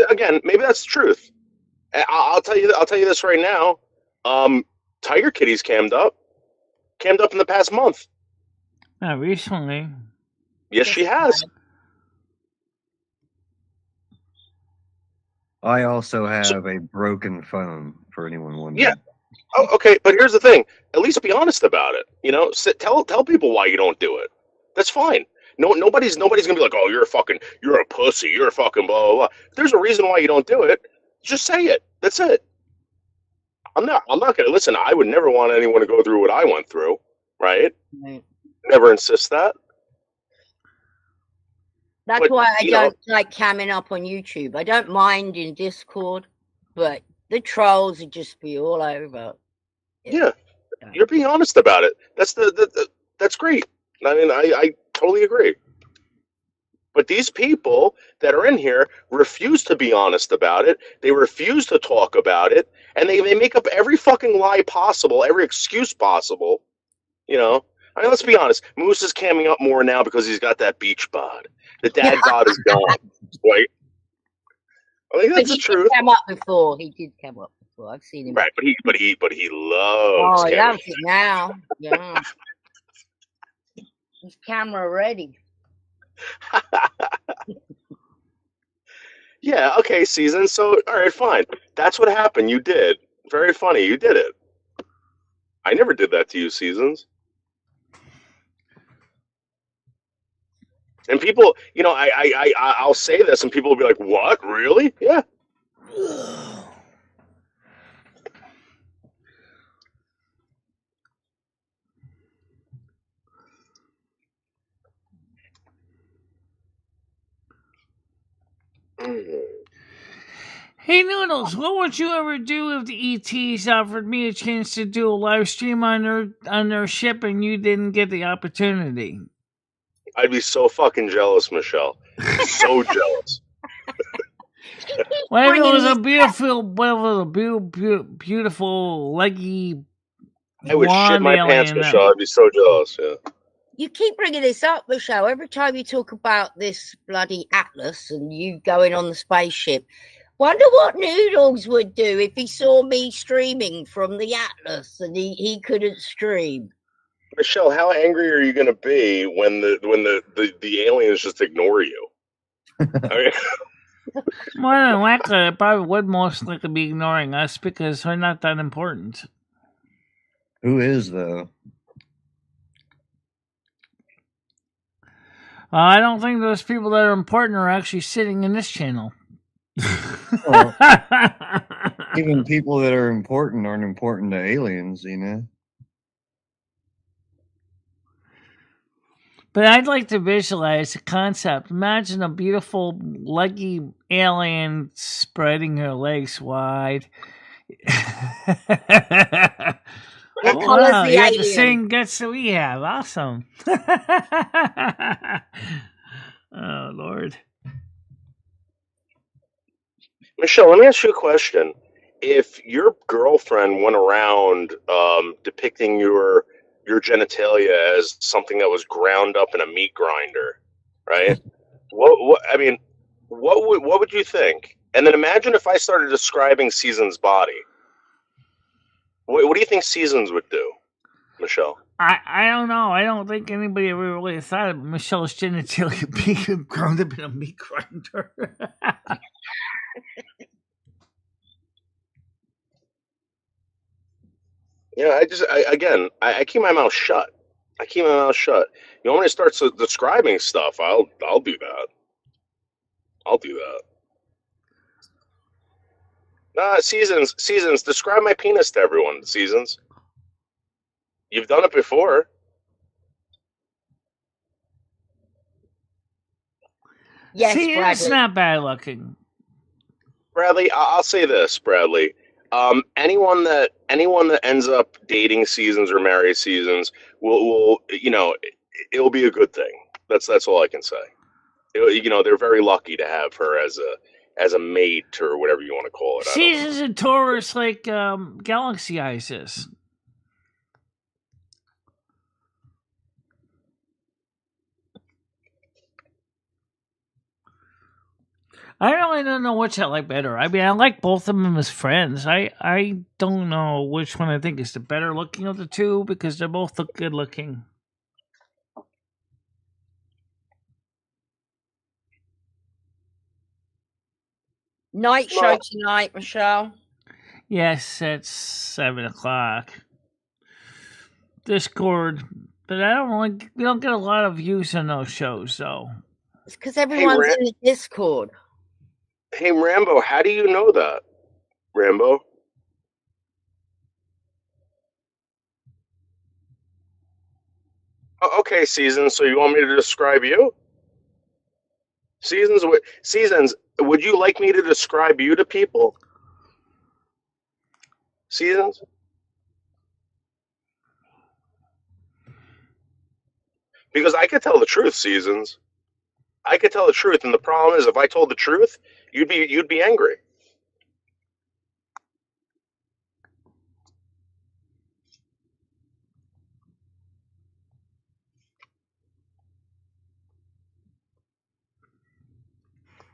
Again, maybe that's the truth. I'll tell you this right now. Tiger Kitty's cammed up in the past month. Not recently. Yes, she has. I also have a broken phone, for anyone wondering. Yeah. Oh, okay, but here's the thing. At least be honest about it. You know, tell people why you don't do it. That's fine. Nobody's gonna be like, oh, you're a pussy, you're a fucking blah blah blah. If there's a reason why you don't do it, just say it. That's it. I'm not gonna listen. I would never want anyone to go through what I went through, right? Right. Never insist that. That's But, why I you know- don't like camming up on YouTube. I don't mind in Discord, but the trolls would just be all over. Yeah, you're being honest about it. That's great. I mean, I totally agree. But these people that are in here refuse to be honest about it. They refuse to talk about it, and they make up every fucking lie possible, every excuse possible. You know, I mean, let's be honest. Moose is camming up more now because he's got that beach bod. The dad bod is gone, right? I think that's the truth. He did come up before. He did come up before. I've seen him. Right, but he Oh, loves he camming. loves it now. Yeah. He's camera ready. Yeah, okay, Season. So, all right, fine. That's what happened. You did. Very funny. You did it. I never did that to you, Seasons. And people, you know, I'll say this, and people will be like, "What? Really? Yeah." Hey Noodles, what would you ever do if the ETs offered me a chance to do a live stream on their ship and you didn't get the opportunity? I'd be so fucking jealous, Michelle. So jealous. What if it was a Bringing beautiful, leggy I would shit blonde my pants, alien? Michelle. I'd be so jealous. Yeah. You keep bringing this up, Michelle. Every time you talk about this bloody Atlas and you going on the spaceship, wonder what Noodles would do if he saw me streaming from the Atlas and he couldn't stream. Michelle, how angry are you going to be when the aliens just ignore you? I mean, More than likely, they probably would most likely be ignoring us because we're not that important. Who is, though? I don't think those people that are important are actually sitting in this channel. Well, even people that are important aren't important to aliens, you know? But I'd like to visualize the concept. Imagine a beautiful, leggy alien spreading her legs wide. What Oh, colour's wow, the you have the alien? same guts that we have. Awesome. Oh, Lord. Michelle, let me ask you a question. If your girlfriend went around depicting your genitalia as something that was ground up in a meat grinder, right? What I mean, what would you think? And then imagine if I started describing Season's body. What do you think Seasons would do, Michelle? I don't know. I don't think anybody ever really thought of Michelle's genitalia being ground up in a meat grinder. Yeah, I keep my mouth shut. I keep my mouth shut. You want me to start describing stuff? I'll do that. I'll do that. Seasons. Describe my penis to everyone. Seasons. You've done it before. Yes, See, it's Bradley. not bad looking. Bradley, I'll say this, Bradley. Anyone that ends up dating Seasons or marries Seasons will it'll be a good thing. That's all I can say. They're very lucky to have her as a mate or whatever you want to call it. Seasons and Taurus like Galaxy Isis. I really don't know which I like better. I mean, I like both of them as friends. I don't know which one I think is the better looking of the two because they both look good looking. Night show tonight, Michelle. Yes, it's 7:00. Discord, but we don't get a lot of views on those shows though. It's because everyone's in the Discord. Hey Rambo, how do you know that, Rambo? Oh, okay, Seasons. So you want me to describe you? Seasons. Would you like me to describe you to people? Seasons. Because I could tell the truth, Seasons. I could tell the truth, and the problem is, if I told the truth, you'd be angry.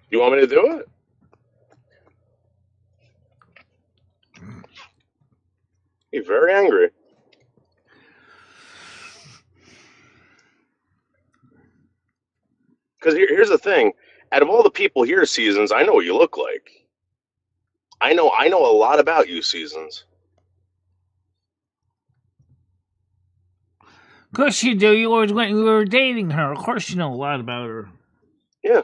You want me to do it? You're very angry. Because here's the thing: out of all the people here, Seasons, I know what you look like. I know a lot about you, Seasons. Of course you do. You were dating her. Of course you know a lot about her. Yeah.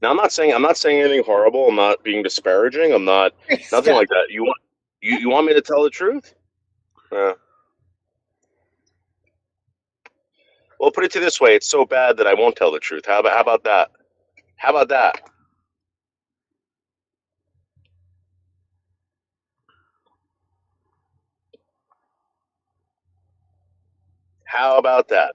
Now I'm not saying anything horrible. I'm not being disparaging. I'm not nothing like that. You want me to tell the truth? Well, put it to this way: it's so bad that I won't tell the truth. How about that? How about that? How about that?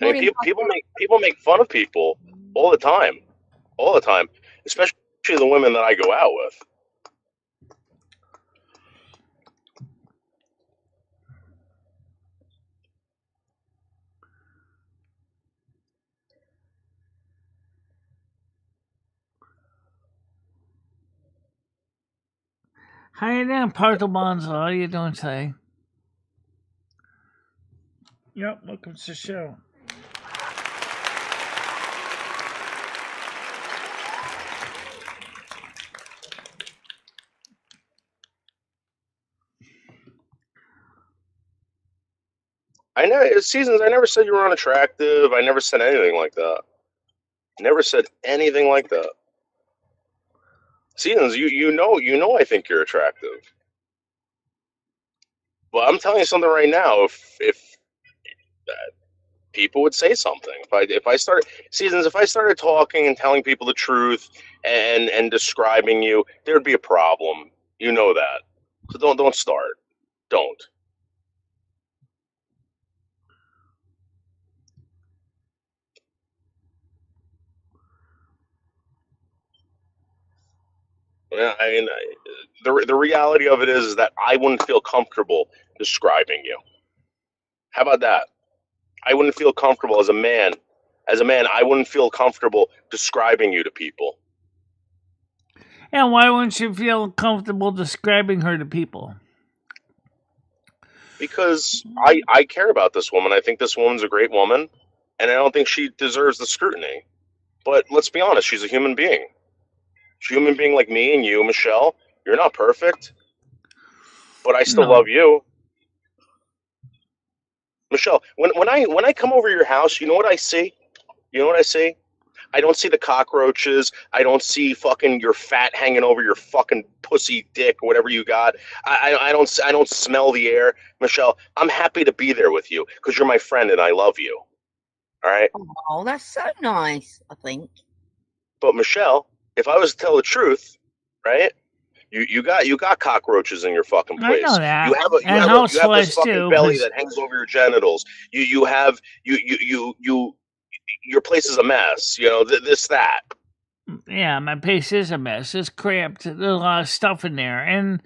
I mean, people make fun of people all the time, especially the women that I go out with. How you doing, Parto Bonzo? How you doing today? Yep, welcome to the show. I know Seasons. I never said you were unattractive. I never said anything like that. Never said anything like that. Seasons, you know I think you're attractive. But I'm telling you something right now. If people would say something, if I started Seasons, if I started talking and telling people the truth and describing you, there'd be a problem. You know that. So don't start. Don't. Yeah, I mean, the reality of it is that I wouldn't feel comfortable describing you. How about that? I wouldn't feel comfortable as a man. As a man, I wouldn't feel comfortable describing you to people And why wouldn't you feel comfortable describing her to people? because I care about this woman. I think this woman's a great woman, and I don't think she deserves the scrutiny. But let's be honest, she's a human being. She's a human being like me and you, Michelle. You're not perfect, but I still No. love you. Michelle, when I come over your house, you know what I see? You know what I see? I don't see the cockroaches. I don't see fucking your fat hanging over your fucking pussy dick or whatever you got. I don't smell the air, Michelle. I'm happy to be there with you because you're my friend and I love you. All right. Oh, that's so nice, I think. But Michelle, if I was to tell the truth, right? You got cockroaches in your fucking I know place. that. You have a And you have this houseflies fucking too. belly 'Cause, that hangs over your genitals. You have your place is a mess. You know this that. yeah, my place is a mess. It's cramped. There's a lot of stuff in there, and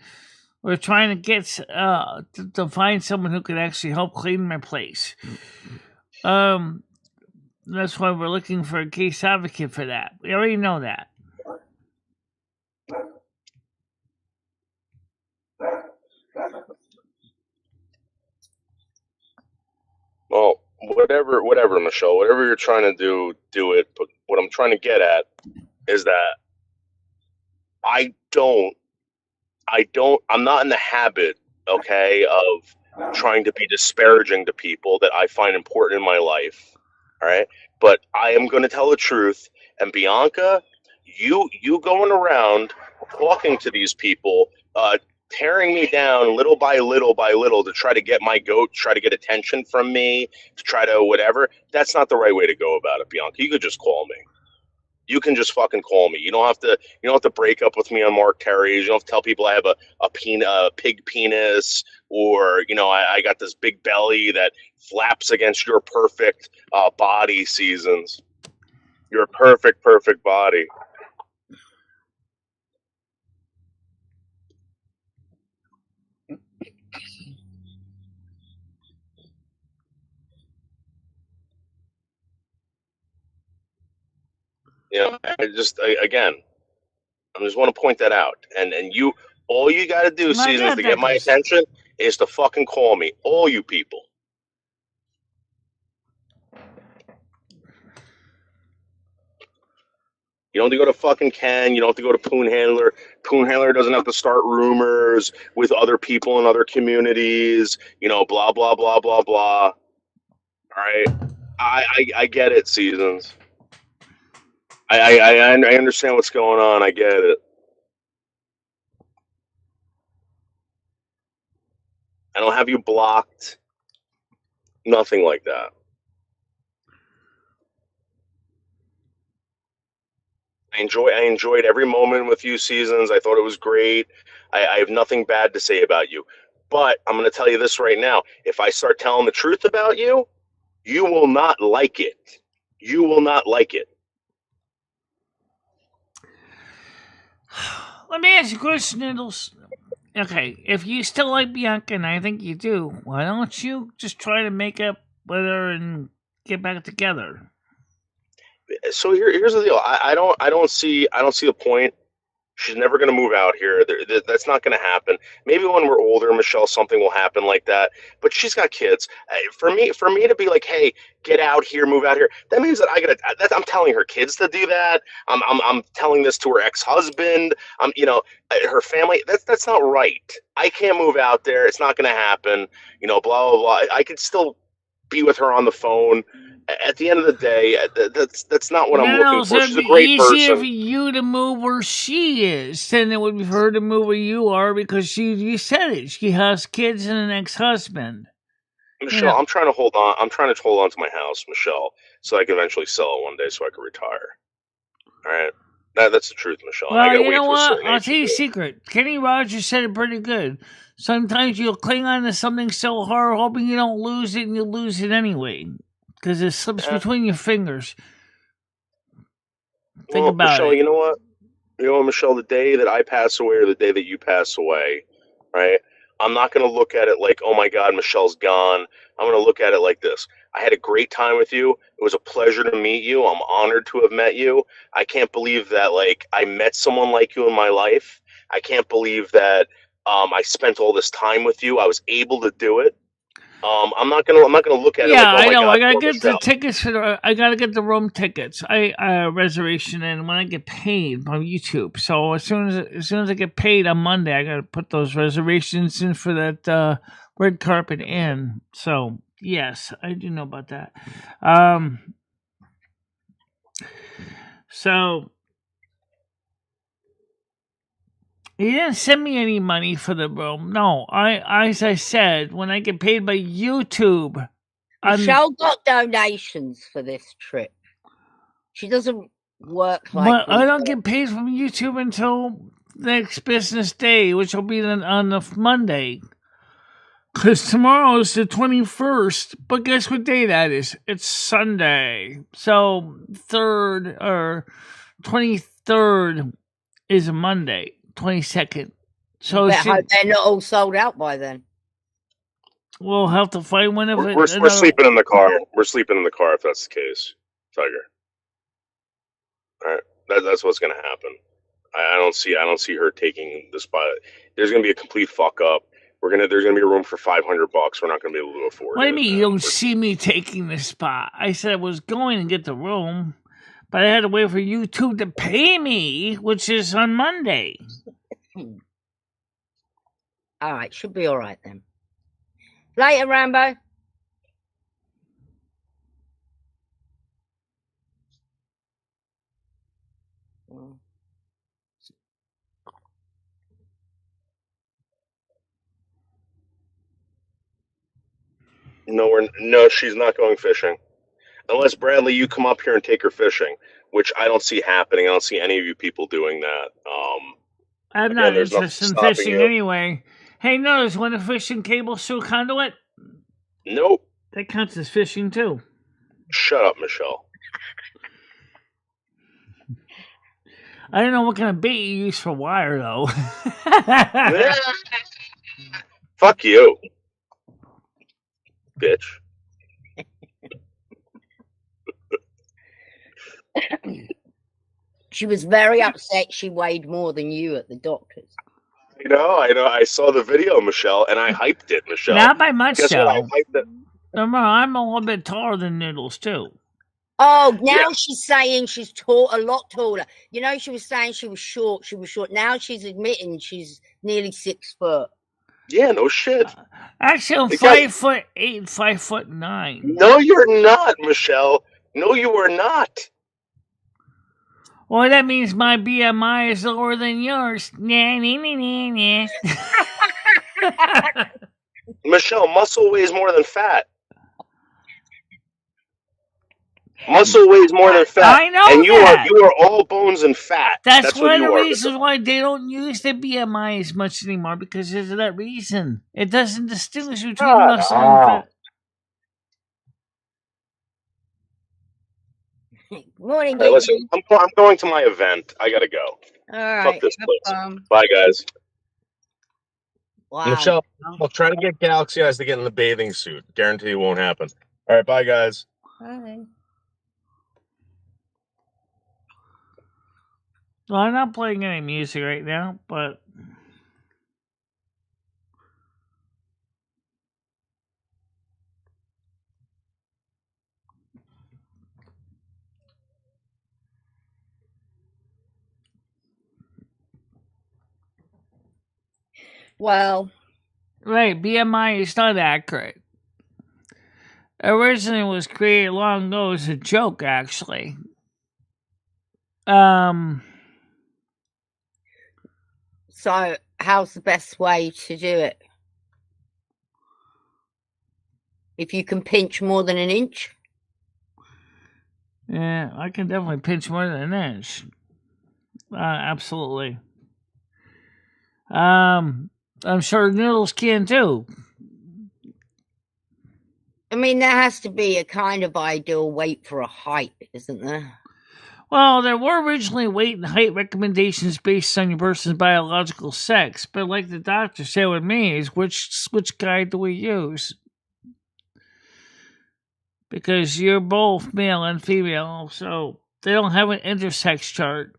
we're trying to get to find someone who could actually help clean my place. That's why we're looking for a case advocate for that. We already know that. Well, whatever, Michelle. Whatever you're trying to do it. But what I'm trying to get at is that I don't. I'm not in the habit, okay, of trying to be disparaging to people that I find important in my life. All right, but I am going to tell the truth. And Bianca, you going around talking to these people, tearing me down little by little to try to get my goat, try to get attention from me, to try to whatever. That's not the right way to go about it, Bianca. You could just call me. You can just fucking call me. You don't have to. You don't have to break up with me on Mark Terry's. You don't have to tell people I have a pig penis, or I got this big belly that flaps against your perfect body. Seasons. Your perfect body. Again, I just want to point that out. And you, all you got to do, I Seasons, get to that, get my Chris. attention is to fucking call me. All you people. You don't have to go to fucking Ken. You don't have to go to Poon Handler. Poon Handler doesn't have to start rumors with other people in other communities. Blah blah blah blah blah. All right, I get it, Seasons. I understand what's going on. I get it. I don't have you blocked. Nothing like that. I enjoyed every moment with you, Seasons. I thought it was great. I have nothing bad to say about you. But I'm going to tell you this right now. If I start telling the truth about you, you will not like it. You will not like it. Let me ask you a question, Noodles. Okay, if you still like Bianca, and I think you do, why don't you just try to make up with her and get back together? So here's the deal. I don't see the point. She's never going to move out here. That's not going to happen. Maybe when we're older, Michelle, something will happen like that. But she's got kids. For me to be like, hey, get out here, move out here. That means that I'm telling her kids to do that. I'm telling this to her ex-husband. Her family. That's not right. I can't move out there. It's not going to happen. Blah blah blah. I could still be with her on the phone. At the end of the day, that's not what I'm looking So for. it'd She's a be great easier for person. you to move where she is than it would be for her to move where you are because you said it. She has kids and an ex-husband. Michelle, I'm trying to hold on. I'm trying to hold on to my house, Michelle, so I can eventually sell it one day, so I can retire. All right, that's the truth, Michelle. Well, I gotta you wait know for a what? certain I'll age tell to you a do it. secret. Kenny Rogers said it pretty good. Sometimes you'll cling on to something so hard, hoping you don't lose it, and you lose it anyway because it slips between your fingers. Think about Michelle, it. you know what? Michelle, the day that I pass away or the day that you pass away, right? I'm not going to look at it like, oh my God, Michelle's gone. I'm going to look at it like this. I had a great time with you. It was a pleasure to meet you. I'm honored to have met you. I can't believe that, like, I met someone like you in my life. I can't believe that I spent all this time with you. I was able to do it. I'm not gonna look at it like, oh I my know. God, I gotta poor get the Michelle. tickets for I gotta get the room tickets. Reservation in when I get paid by YouTube. So as soon as I get paid on Monday, I gotta put those reservations in for that red carpet in. So yes, I do know about that. So he didn't send me any money for the room. No, as I said, when I get paid by YouTube. Michelle got donations for this trip. She doesn't work like. But I don't get paid from YouTube until next business day, which will be on the Monday. Because tomorrow is the 21st. But guess what day that is? It's Sunday. So 3rd or 23rd is a Monday. 22nd. So I hope they're not all sold out by then. We'll have to find one of it. We're sleeping in the car. We're sleeping in the car if that's the case, Tiger. All right, that's what's gonna happen. I don't see her taking the spot. There's gonna be a complete fuck up. There's gonna be a room for $500. We're not gonna be able to afford it. What do you mean you don't see me taking the spot? I said I was going to get the room, but I had to wait for YouTube to pay me, which is on Monday. All right, should be all right then. Later, Rambo. No, she's not going fishing. Unless, Bradley, you come up here and take her fishing, which I don't see happening. I don't see any of you people doing that. I'm not interested in fishing anyway. Hey, notice when a fishing cable's through a conduit? Nope. That counts as fishing too. Shut up, Michelle. I don't know what kind of bait you use for wire, though. Fuck you, bitch. She was very upset she weighed more than you at the doctor's. I know. I saw the video, Michelle, and I hyped it, Michelle. Not by much, Guess though. what? I hyped it. I'm a little bit taller than Noodles, too. Oh, now she's saying she's a lot taller. You know, she was saying she was short. Now she's admitting she's nearly 6 foot. Yeah, no shit. Actually, I'm 5'8", 5'9". No, you're not, Michelle. No, you are not. Well, that means my BMI is lower than yours. Michelle, muscle weighs more than fat. Muscle weighs more than fat. I know and you that. you are all bones and fat. That's one of the are. reasons why they don't use the BMI as much anymore, because of that reason. It doesn't distinguish between muscle and fat. Morning, right, listen, I'm going to my event. I gotta go. All right. Fuck this place. Bye, guys. Wow. Michelle, I'll try to get Galaxy Eyes to get in the bathing suit. Guarantee it won't happen. All right, bye, guys. Bye. Well, I'm not playing any music right now, but well, right, BMI is not accurate. originally was created long ago as a joke, actually. So, how's the best way to do it? If you can pinch more than an inch? Yeah, I can definitely pinch more than an inch. Absolutely. I'm sure noodles can too. I mean, there has to be a kind of ideal weight for a height, isn't there? Well, there were originally weight and height recommendations based on your person's biological sex, but like the doctor said with me, is which guide do we use? Because you're both male and female, so they don't have an intersex chart.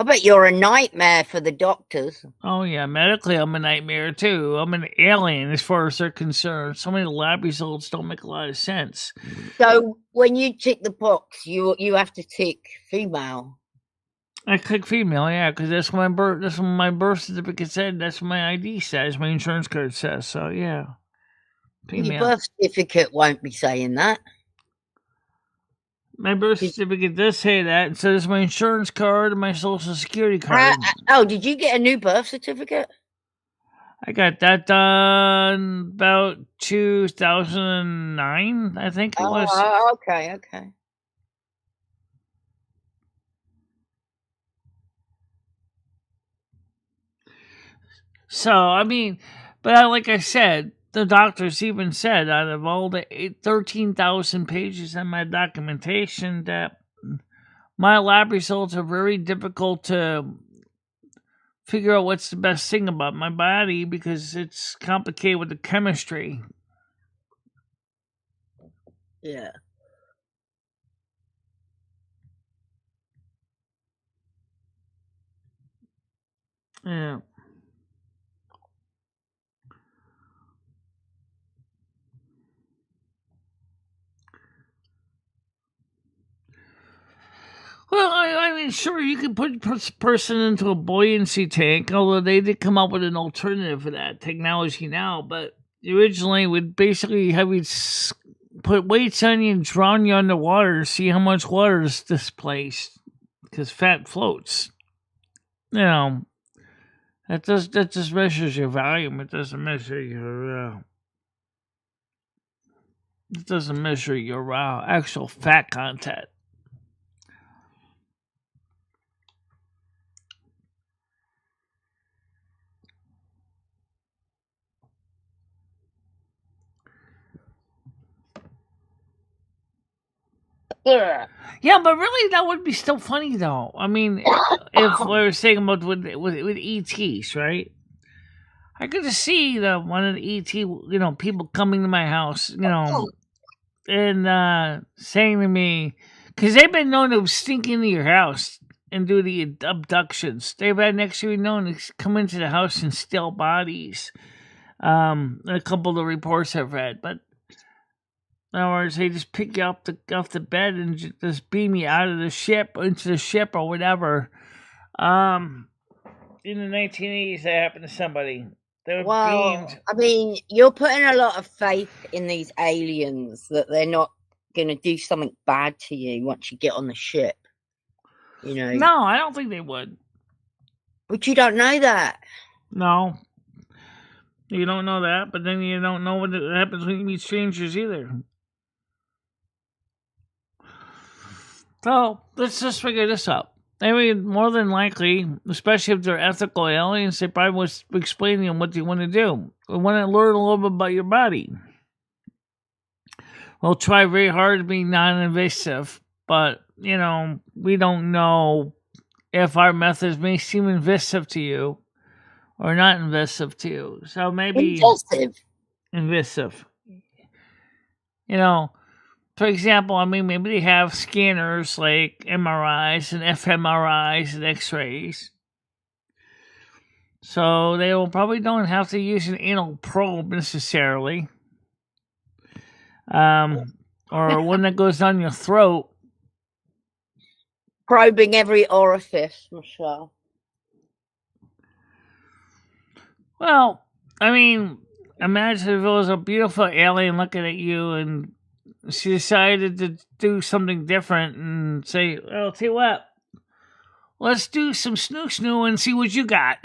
I bet you're a nightmare for the doctors. Oh yeah, medically I'm a nightmare too. I'm an alien as far as they're concerned. So many lab results don't make a lot of sense. So when you tick the box, you have to tick female. I click female, yeah, because that's what my birth certificate said. That's what my ID says. My insurance card says. So yeah, female. Your birth certificate won't be saying that. My birth certificate does say that. So does my insurance card and my social security card. Did you get a new birth certificate? I got that done about 2009, I think it was. Okay. So, I mean, but like I said, the doctors even said out of all the 13,000 pages in my documentation that my lab results are very difficult to figure out what's the best thing about my body because it's complicated with the chemistry. Yeah. Yeah. Well, I mean, sure, you could put a person into a buoyancy tank, although they did come up with an alternative for that technology now, but originally would basically have you put weights on you and drown you underwater to see how much water is displaced, because fat floats. You know, that just measures your volume. It doesn't measure your actual fat content. Yeah, but really, that would be still funny, though. I mean, if we were saying about with ETs, right? I could just see one of the ET, people coming to my house, and saying to me, because they've been known to sneak into your house and do the abductions. They've actually been known to come into the house and steal bodies. A couple of the reports I've read, but. In other words, they just pick you off the bed and just beam you out of the ship, into the ship or whatever. In the 1980s, that happened to somebody. They were beamed. I mean, you're putting a lot of faith in these aliens that they're not going to do something bad to you once you get on the ship. No, I don't think they would. But you don't know that. No. You don't know that, but then you don't know what happens when you meet strangers either. So, let's just figure this out. I mean, more than likely, especially if they're ethical aliens, they probably was explaining them what they want to do. They want to learn a little bit about your body. We'll try very hard to be non-invasive, but, we don't know if our methods may seem invasive to you or not invasive to you. So maybe... Invasive. For example, I mean, maybe they have scanners like MRIs and fMRIs and X-rays. So they will probably don't have to use an anal probe necessarily. Or one that goes down your throat. Probing every orifice, Michelle. Well, I mean, imagine if it was a beautiful alien looking at you and she decided to do something different and say, well, tell you what, let's do some snoo and see what you got.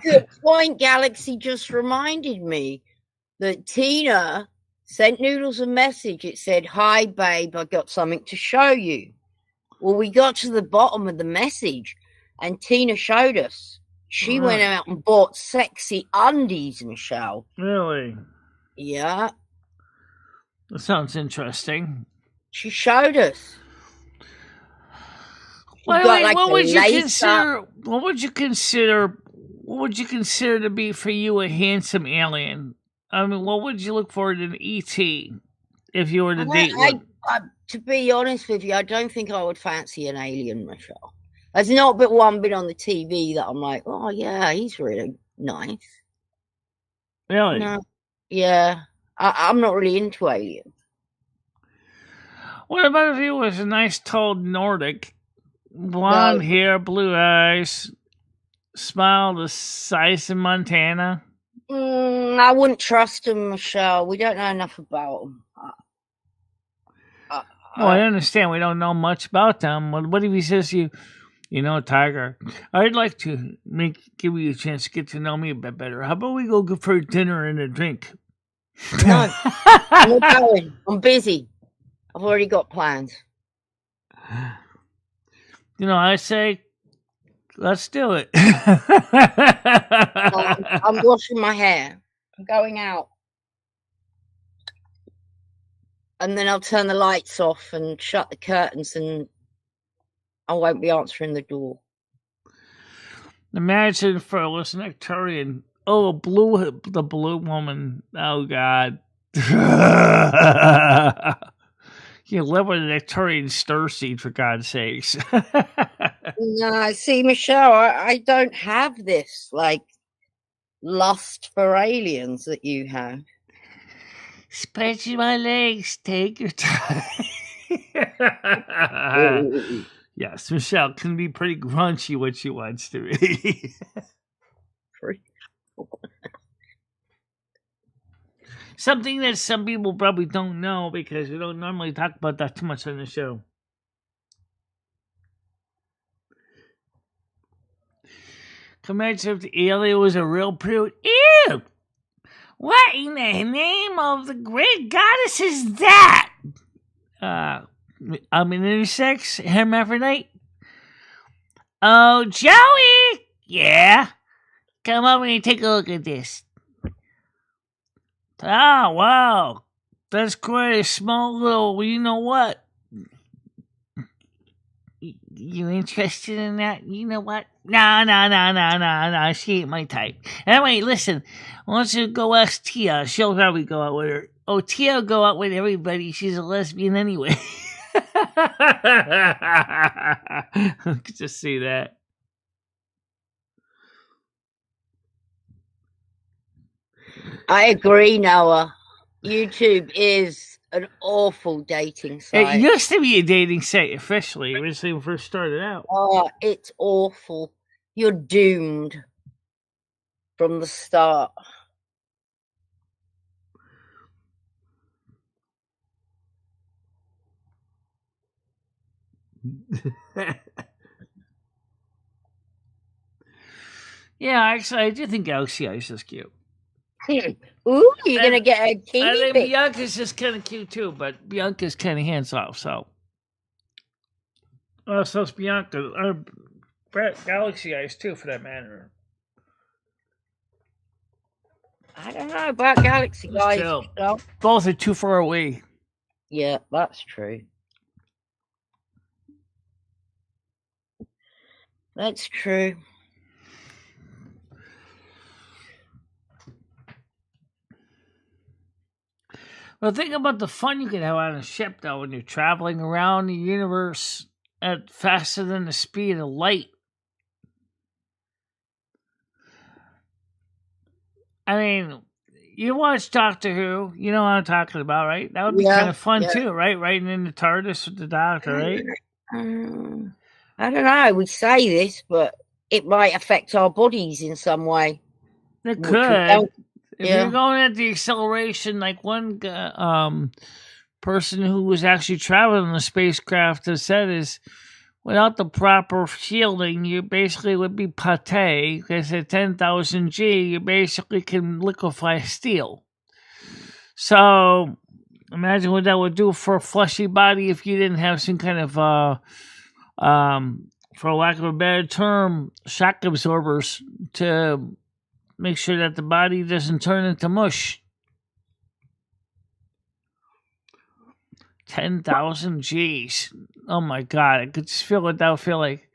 Good point. Galaxy just reminded me that Tina sent Noodles a message. It said, "Hi, babe, I got something to show you." Well, we got to the bottom of the message and Tina showed us. She went out and bought sexy undies, Michelle. Really? Yeah. That sounds interesting. She showed us. Wait, what would you consider? What would you consider? What would you consider to be for you a handsome alien? I mean, what would you look for in an ET if you were to date one? To be honest with you, I don't think I would fancy an alien, Michelle. There's not but one bit on the TV that I'm like, oh yeah, he's really nice. Really? No, yeah, I'm not really into aliens. What about if he was a nice, tall Nordic, blonde hair, blue eyes, smile the size of Montana? I wouldn't trust him, Michelle. We don't know enough about him. I understand. We don't know much about them. What if he says to you, you know, Tiger, I'd like to give you a chance to get to know me a bit better. How about we go for dinner and a drink? No, I'm not going. I'm busy. I've already got plans. You know, I say, let's do it. I'm washing my hair. I'm going out. And then I'll turn the lights off and shut the curtains and I won't be answering the door. Imagine for a nectarian. Oh, the blue woman. Oh, God. You live with a nectarian stir seed, for God's sakes. No, see, Michelle, I don't have this, like, lust for aliens that you have. Spread my legs. Take your time. Yes, Michelle can be pretty grungy when she wants to be. Something that some people probably don't know because we don't normally talk about that too much on the show. Imagine if the alien was a real prude. Ew! What in the name of the great goddess is that? I'm an intersex hermaphrodite. Oh, Joey! Yeah? Come over and take a look at this. Oh, wow. That's quite a small little, you know what? You interested in that? You know what? No. She ain't my type. Anyway, listen. Why don't you go ask Tia? She'll probably go out with her. Oh, Tia will go out with everybody. She's a lesbian anyway. I could just see that. I agree, Noah. YouTube is an awful dating site. It used to be a dating site officially when it first started out. Oh, it's awful. You're doomed from the start. Yeah, actually, I do think Galaxy Ice is cute. Ooh, you're going to get a teeny I think bit. Bianca's just kind of cute too, but Bianca's kind of hands off, so. Oh, so's Bianca. Galaxy Ice too, for that matter. I don't know about Galaxy guys. No. Both are too far away. Yeah, that's true. That's true. Well, think about the fun you could have on a ship, though, when you're traveling around the universe at faster than the speed of light. I mean, you watch Doctor Who, you know what I'm talking about, right? That would be kind of fun, too, right? Riding in the TARDIS with the Doctor, right? I don't know. We say this, but it might affect our bodies in some way. It Which we could. don't- If Yeah. you're going at the acceleration, like one person who was actually traveling in the spacecraft has said, is without the proper shielding, you basically would be pate. Because at 10,000 G, you basically can liquefy steel. So imagine what that would do for a fleshy body if you didn't have some kind of, for lack of a better term, shock absorbers to make sure that the body doesn't turn into mush. 10,000 G's. Oh my God, I could just feel it now. Feel like,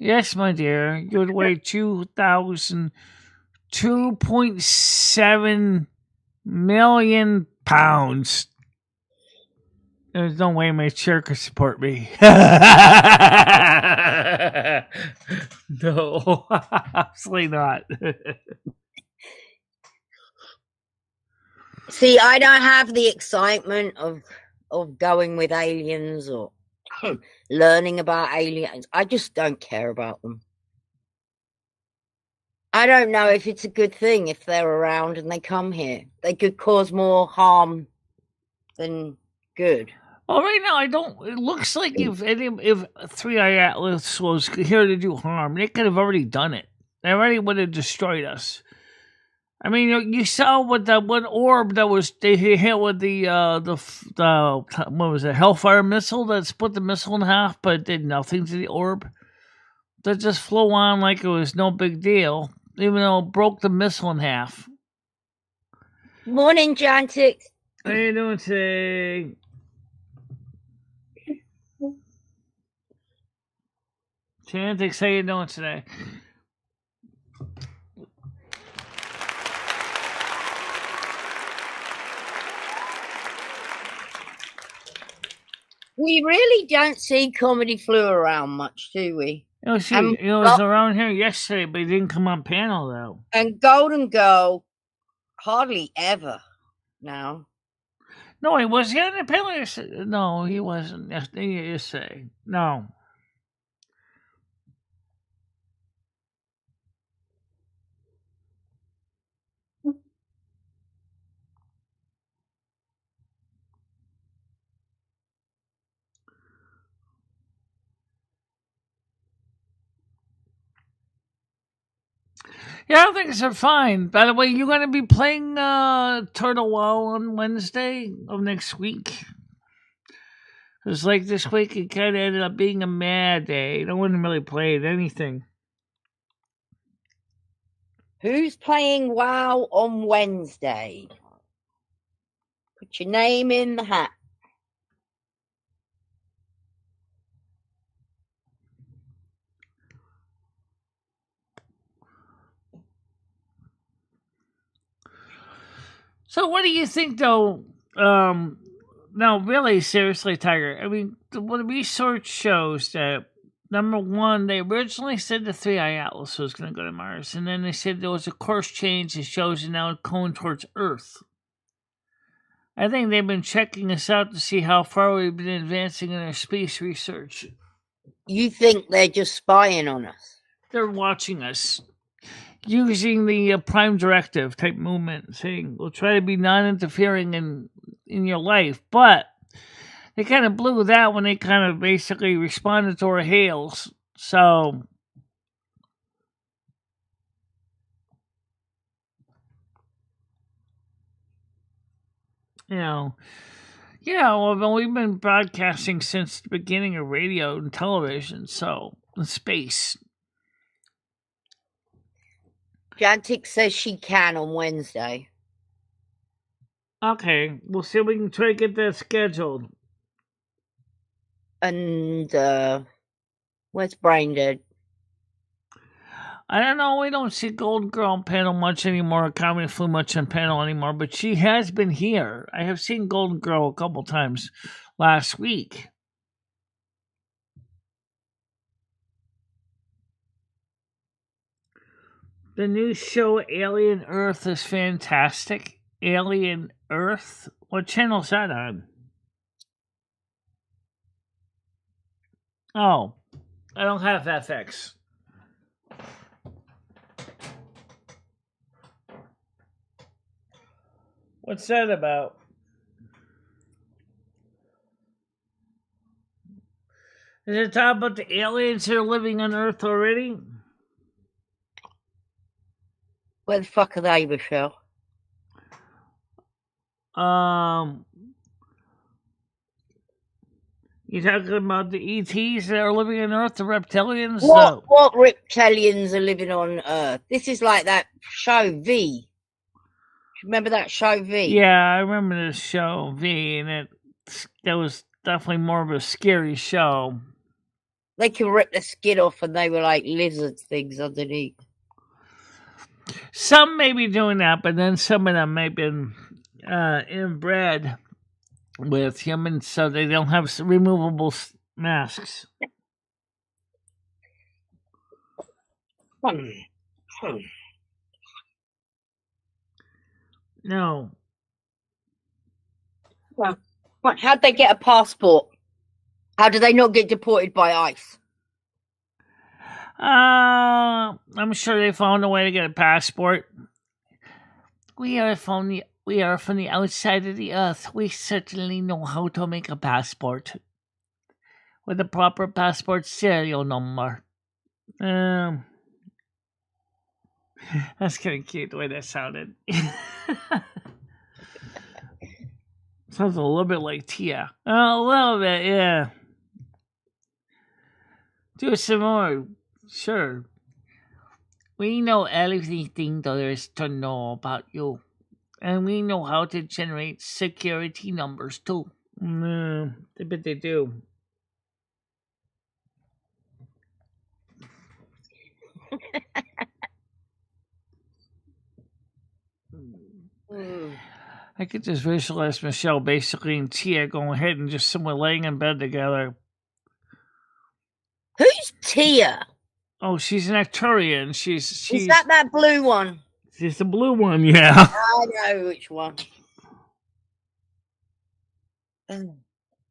yes, my dear, you would weigh 2.7 million pounds. There's no way my chair could support me. No, absolutely not. See, I don't have the excitement of going with aliens or learning about aliens. I just don't care about them. I don't know if it's a good thing if they're around and they come here. They could cause more harm than good. Well, right now, I don't. It looks like if 3i Atlas was here to do harm, they could have already done it. They already would have destroyed us. I mean, you saw what that one orb that was they hit with the what was it, Hellfire missile that split the missile in half, but it did nothing to the orb. That just flew on like it was no big deal, even though it broke the missile in half. Morning, Jantic. How you doing today? Chantix, how you doing today? We really don't see Comedy Flu around much, do we? It was around here yesterday, but he didn't come on panel though. And Golden Girl, hardly ever now. No, he was on the panel yesterday. No, he wasn't yesterday. No. Yeah, I think it's fine. By the way, you're going to be playing Turtle Well on Wednesday of next week. It's like this week it kind of ended up being a mad day. No one really played anything. Who's playing WoW on Wednesday? Put your name in the hat. So what do you think, though? No, really, seriously, Tiger. I mean, the research shows that, number one, they originally said the 3i Atlas was going to go to Mars, and then they said there was a course change that shows it now going towards Earth. I think they've been checking us out to see how far we've been advancing in our space research. You think they're just spying on us? They're watching us. Using the prime directive type movement, saying we'll try to be non-interfering in your life, but they kind of blew that when they kind of basically responded to our hails. So, yeah, well, we've been broadcasting since the beginning of radio and television, so in space. Jantic says she can on Wednesday. Okay, we'll see if we can try to get that scheduled. And where's Braindead? I don't know, we don't see Golden Girl on panel much anymore, Comedy Flu much on panel anymore, but she has been here. I have seen Golden Girl a couple times last week. The new show Alien Earth is fantastic. Alien Earth? What channel is that on? Oh, I don't have FX. What's that about? Is it talk about the aliens that are living on Earth already? Where the fuck are they, Michelle? You talking about the ETs that are living on Earth, the reptilians? What reptilians are living on Earth? This is like that show V. Remember that show V? Yeah, I remember this show V, and that was definitely more of a scary show. They could rip the skin off, and they were like lizard things underneath. Some may be doing that, but then some of them may have been inbred with humans, so they don't have removable masks. No. Well, how'd they get a passport? How do they not get deported by ICE? I'm sure they found a way to get a passport. We are from the outside of the earth. We certainly know how to make a passport with a proper passport serial number. That's kind of cute the way that sounded. Sounds a little bit like Tia. A little bit, yeah. Do some more. Sure. We know everything there is to know about you. And we know how to generate security numbers too. I bet they do. I could just visualize Michelle basically and Tia going ahead and just somewhere laying in bed together. Who's Tia? Oh, she's an Arcturian. She's Is that blue one? She's the blue one, yeah. I know which one.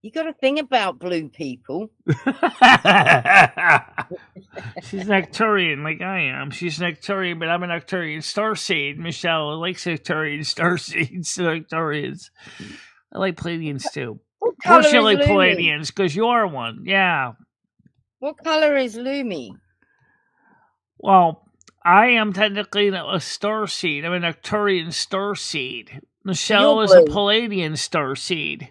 You got a thing about blue people. She's an Arcturian like I am. She's an Arcturian, but I'm an Arcturian starseed. Michelle likes Arcturian starseeds, Arcturians. I like Palladians too. Of course you like Palladians, because you're one, yeah. What color is Lumi? Well, I am technically a starseed. I'm an Arcturian starseed. Michelle is a Palladian starseed.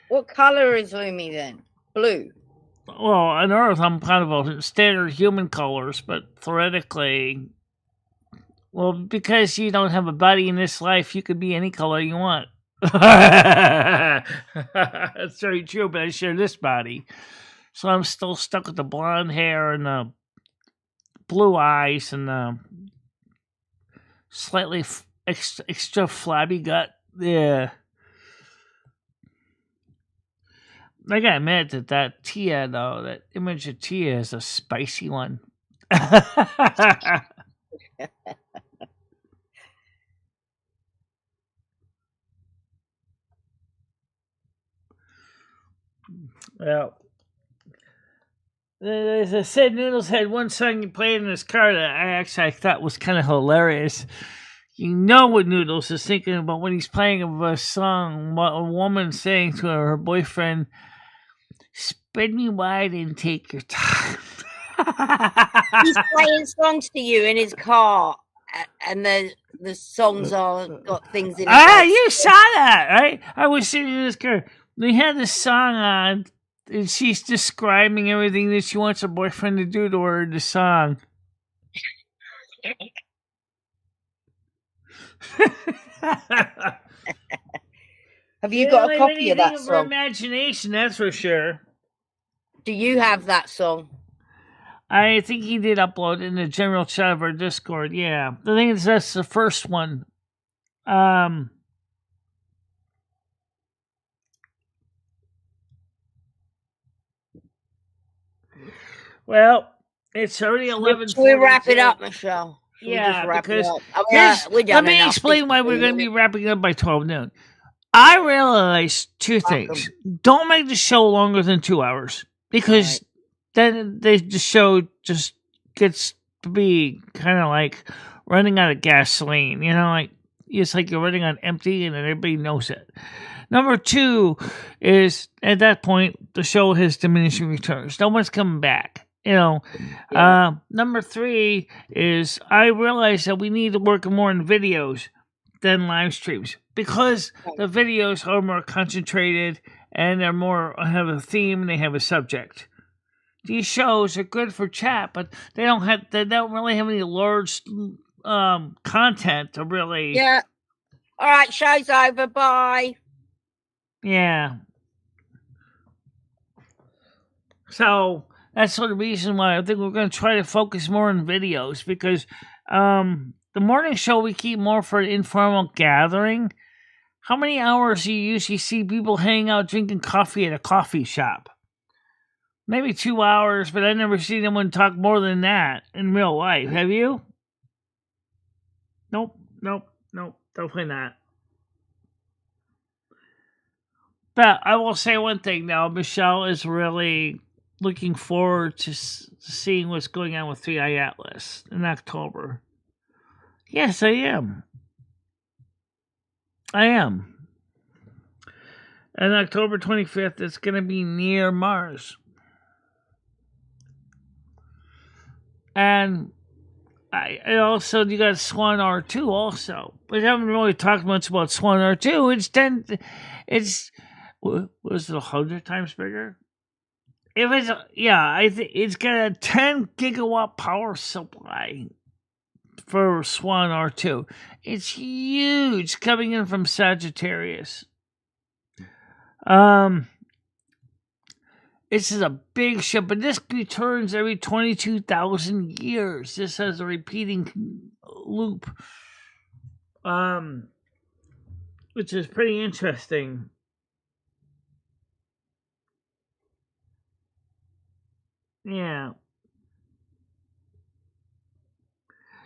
What color is Lumi then? Blue. Well, on Earth, I'm kind of a standard human colors, but theoretically, well, because you don't have a body in this life, you could be any color you want. That's very true, but I share this body. So I'm still stuck with the blonde hair and the blue eyes and the slightly extra flabby gut. Yeah. I gotta admit that Tia, though, that image of Tia is a spicy one. Well, as I said, Noodles had one song he played in his car that I thought was kind of hilarious. You know what Noodles is thinking about when he's playing a song, what a woman saying to her boyfriend, "Spread me wide and take your time." He's playing songs to you in his car, and the songs are got things in it. You saw that, right? I was sitting in this car. They had this song on, and she's describing everything that she wants her boyfriend to do to her in the song. Have you got a copy of that song? Imagination, that's for sure. Do you have that song? I think he did upload it in the general chat of our Discord. Yeah, the thing is, that's the first one. Well, it's already 11. Should we wrap it up, Michelle? Yeah, because let me explain why we're going to be wrapping up by 12 noon. I realized two things. Don't make the show longer than 2 hours, because then the show just gets to be kind of like running out of gasoline. You know, like it's like you're running on empty and everybody knows it. Number 2 is, at that point, the show has diminishing returns. No one's coming back. Number 3 is, I realize that we need to work more in videos than live streams because the videos are more concentrated and they're more have a theme and they have a subject. These shows are good for chat, but they don't really have any large content to really. Yeah. All right, show's over. Bye. Yeah. So that's sort of the reason why I think we're going to try to focus more on videos because the morning show we keep more for an informal gathering. How many hours do you usually see people hanging out drinking coffee at a coffee shop? Maybe 2 hours, but I never see anyone talk more than that in real life. Have you? Nope, definitely not. But I will say one thing now. Michelle is really looking forward to seeing what's going on with 3i Atlas in October. Yes, I am. And October 25th, it's going to be near Mars. And you got Swan R2 also. We haven't really talked much about Swan R2. Was it 100 times bigger? I think it's got a 10 gigawatt power supply for Swan R2. It's huge, coming in from Sagittarius. This is a big ship, but this returns every 22,000 years. This has a repeating loop, which is pretty interesting. Yeah.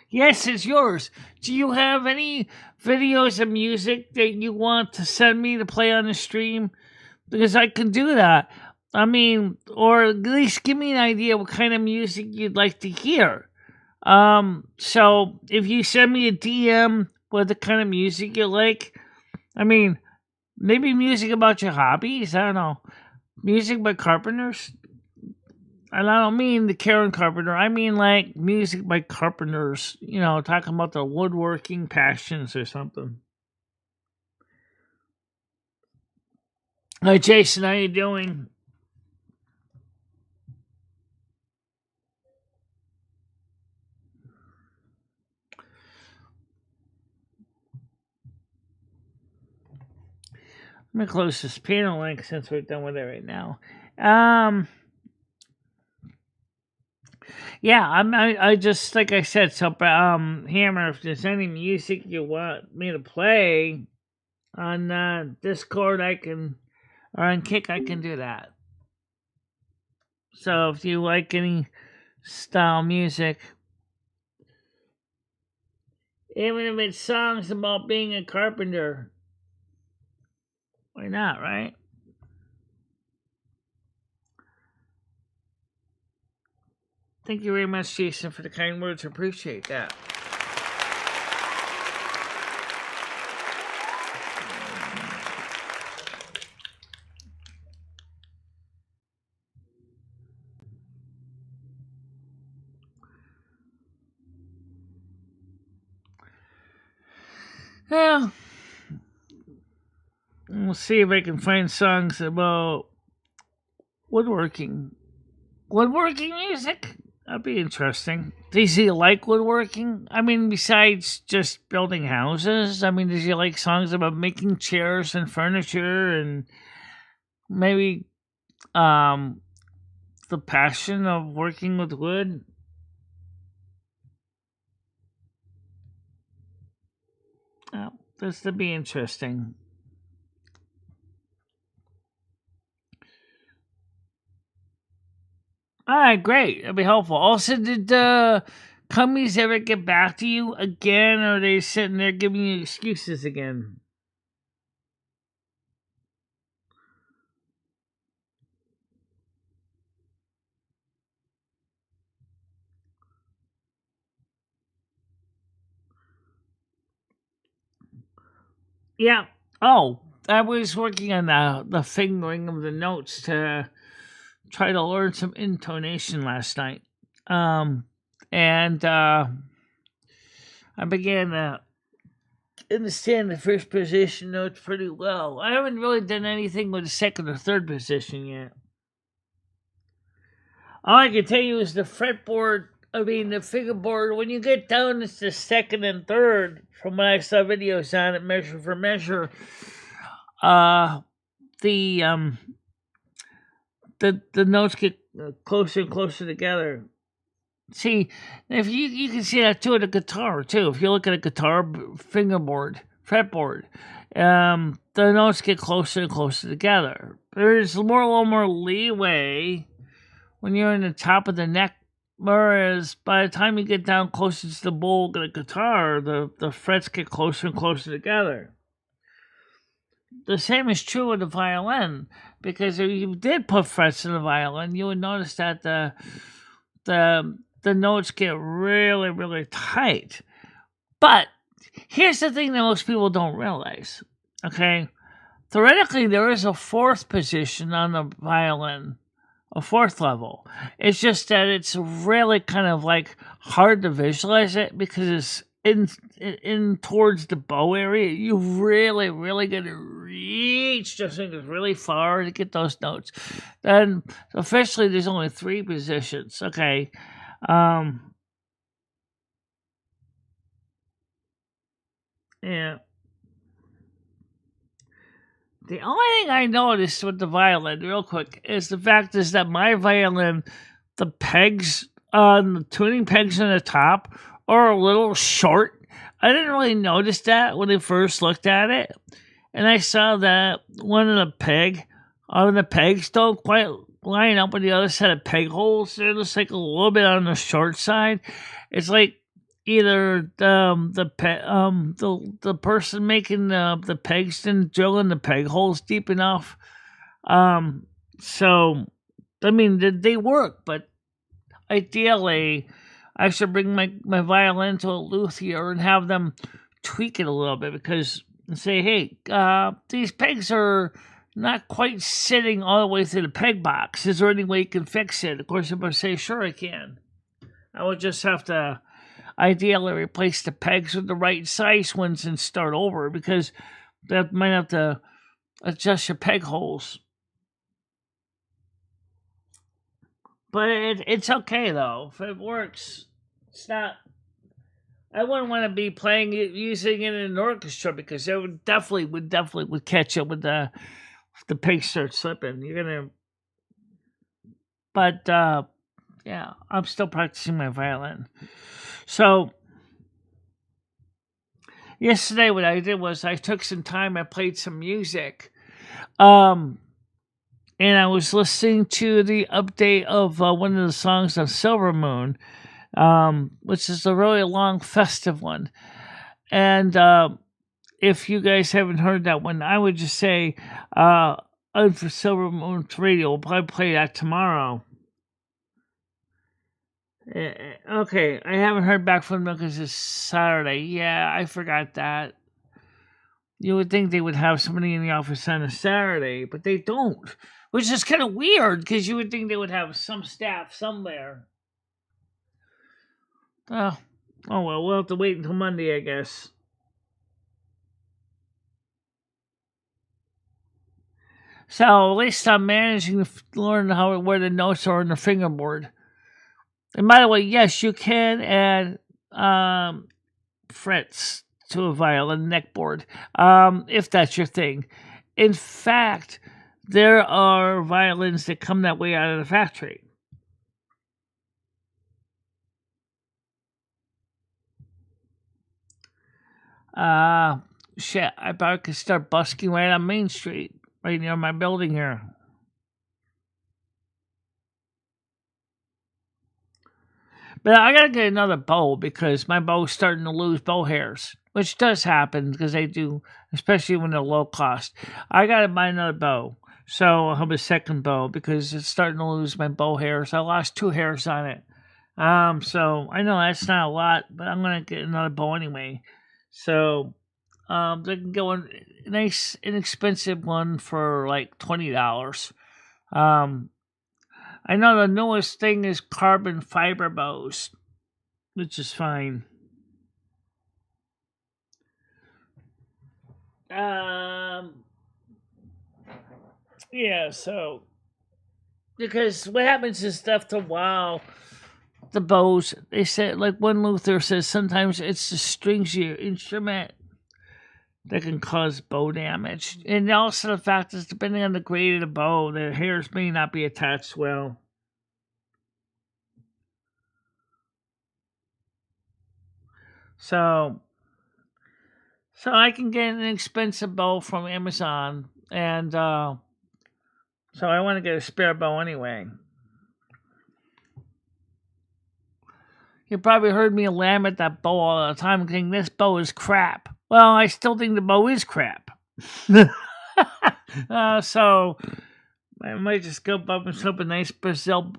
Yes, it's yours. Do you have any videos of music that you want to send me to play on the stream? Because I can do that. I mean, or at least give me an idea what kind of music you'd like to hear. So if you send me a DM with the kind of music you like, I mean, maybe music about your hobbies. I don't know. Music by carpenters. And I don't mean the Karen Carpenter. I mean like music by carpenters. Talking about their woodworking passions or something. Hi, Jason. How you doing? Let me close this panel link since we're done with it right now. Yeah, I just, like I said, so Hammer, if there's any music you want me to play on Discord, or on Kick, I can do that. So if you like any style music, even if it's songs about being a carpenter, why not, right? Thank you very much, Jason, for the kind words. I appreciate that. Yeah. We'll see if I can find songs about woodworking. Woodworking music? That'd be interesting. Does he like woodworking? I mean, besides just building houses, does he like songs about making chairs and furniture and maybe the passion of working with wood? Oh, this would be interesting. All right, great. That'd be helpful. Also, did companies ever get back to you again, or are they sitting there giving you excuses again? Yeah. Oh, I was working on the fingering of the notes to try to learn some intonation last night. And I began to understand the first position notes pretty well. I haven't really done anything with the second or third position yet. All I can tell you is the fretboard, the fingerboard, when you get down to the second and third, from when I saw videos on it, measure for measure, the the notes get closer and closer together. See, if you can see that too at a guitar too. If you look at a guitar fingerboard, fretboard, the notes get closer and closer together. There's a little more leeway when you're in the top of the neck, whereas by the time you get down closer to the bowl of the guitar, the frets get closer and closer together. The same is true with the violin, because if you did put frets in the violin, you would notice that the notes get really, really tight. But here's the thing that most people don't realize, okay? Theoretically, there is a fourth position on the violin, a fourth level. It's just that it's really kind of like hard to visualize it because it's in towards the bow area. You really, really got to reach your fingers really far to get those notes. Then officially, there's only 3 positions. Okay. Yeah. The only thing I noticed with the violin, real quick, is the fact is that my violin, the pegs on the tuning pegs on the top are a little short. I didn't really notice that when I first looked at it, and I saw that one of the pegs don't quite line up with the other set of peg holes. They're just like a little bit on the short side. It's like either the person making the pegs didn't drill in the peg holes deep enough. So I mean they work, but ideally I should bring my violin to a luthier and have them tweak it a little bit, because say, hey, these pegs are not quite sitting all the way through the peg box. Is there any way you can fix it? Of course, I'm going to say, sure, I can. I would just have to ideally replace the pegs with the right size ones and start over, because that might have to adjust your peg holes. But it's okay, though. If it works, it's not... I wouldn't want to be playing it, using it in an orchestra, because it would definitely catch up with the pegs start slipping. You're gonna... But, yeah, I'm still practicing my violin. So, yesterday what I did was I took some time, I played some music. And I was listening to the update of one of the songs on Silver Moon, which is a really long, festive one. And if you guys haven't heard that one, I would just say, for Silver Moon Radio, we'll probably play that tomorrow. Okay, I haven't heard back from them because it's Saturday. Yeah, I forgot that. You would think they would have somebody in the office on a Saturday, but they don't. Which is kind of weird, because you would think they would have some staff somewhere. Oh well, we'll have to wait until Monday, I guess. So at least I'm managing to learn where the notes are in the fingerboard. And by the way, yes, you can add frets to a violin neckboard, if that's your thing. In fact, there are violins that come that way out of the factory. Shit, I probably could start busking right on Main Street, right near my building here. But I gotta get another bow, because my bow's starting to lose bow hairs, which does happen because they do, especially when they're low cost. I gotta buy another bow, so I'll have a second bow, because it's starting to lose my bow hairs. I lost 2 hairs on it. So I know that's not a lot, but I'm gonna get another bow anyway. So They can go a nice inexpensive one for like $20. Um, I know the newest thing is carbon fiber bows, which is fine. Yeah, so because what happens is after a while, the bows, they said, like one Luther says, sometimes it's the strings of your instrument that can cause bow damage. And also the fact is, depending on the grade of the bow, the hairs may not be attached well. So I can get an expensive bow from Amazon, and so I want to get a spare bow anyway. You probably heard me lamb at that bow all the time, thinking this bow is crap. Well, I still think the bow is crap. So I might just go buy myself a nice Brazil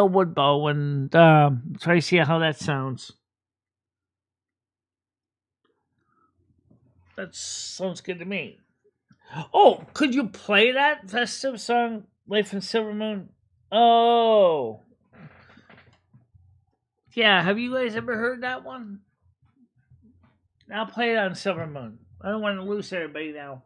wood bow and try to see how that sounds. That sounds good to me. Oh, could you play that festive song, Life in Silver Moon? Oh. Yeah, have you guys ever heard that one? I'll play it on Silver Moon. I don't want to lose everybody now.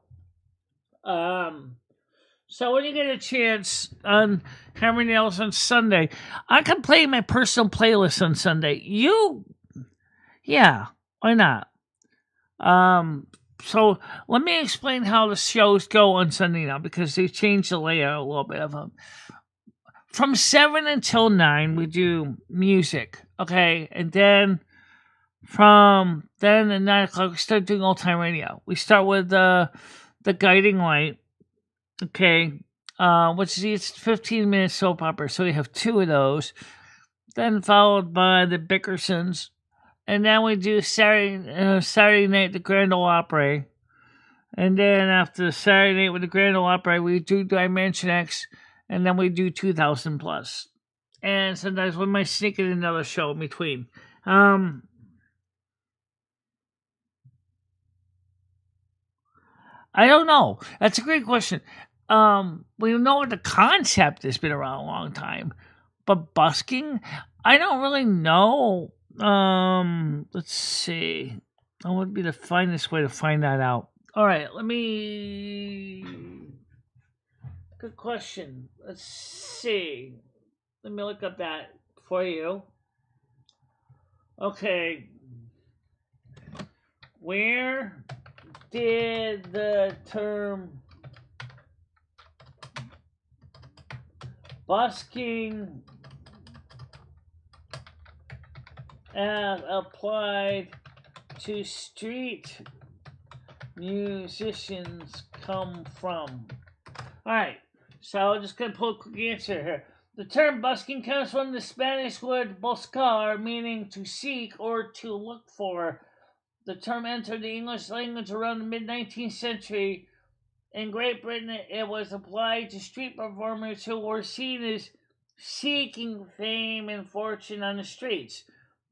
So when you get a chance on Hammer Nails on Sunday, I can play my personal playlist on Sunday. Yeah, why not? So let me explain how the shows go on Sunday now, because they've changed the layout a little bit of them. From 7 until 9, we do music, okay? And then from then at 9 o'clock, we start doing old-time radio. We start with the Guiding Light, okay? Which is it's 15-minute soap opera, so we have 2 of those. Then followed by the Bickersons. And then we do Saturday night, the Grand Ole Opry. And then after Saturday night with the Grand Ole Opry, we do Dimension X. And then we do 2000 plus. And sometimes we might sneak in another show in between. I don't know. That's a great question. We know the concept has been around a long time. But busking, I don't really know. Let's see. What would be the finest way to find that out? All right, let me. Good question. Let's see. Let me look up that for you. Okay. Where did the term busking applied to street musicians come from? Alright, so I'm just going to pull a quick answer here. The term busking comes from the Spanish word buscar, meaning to seek or to look for. The term entered the English language around the mid-19th century. In Great Britain, it was applied to street performers who were seen as seeking fame and fortune on the streets.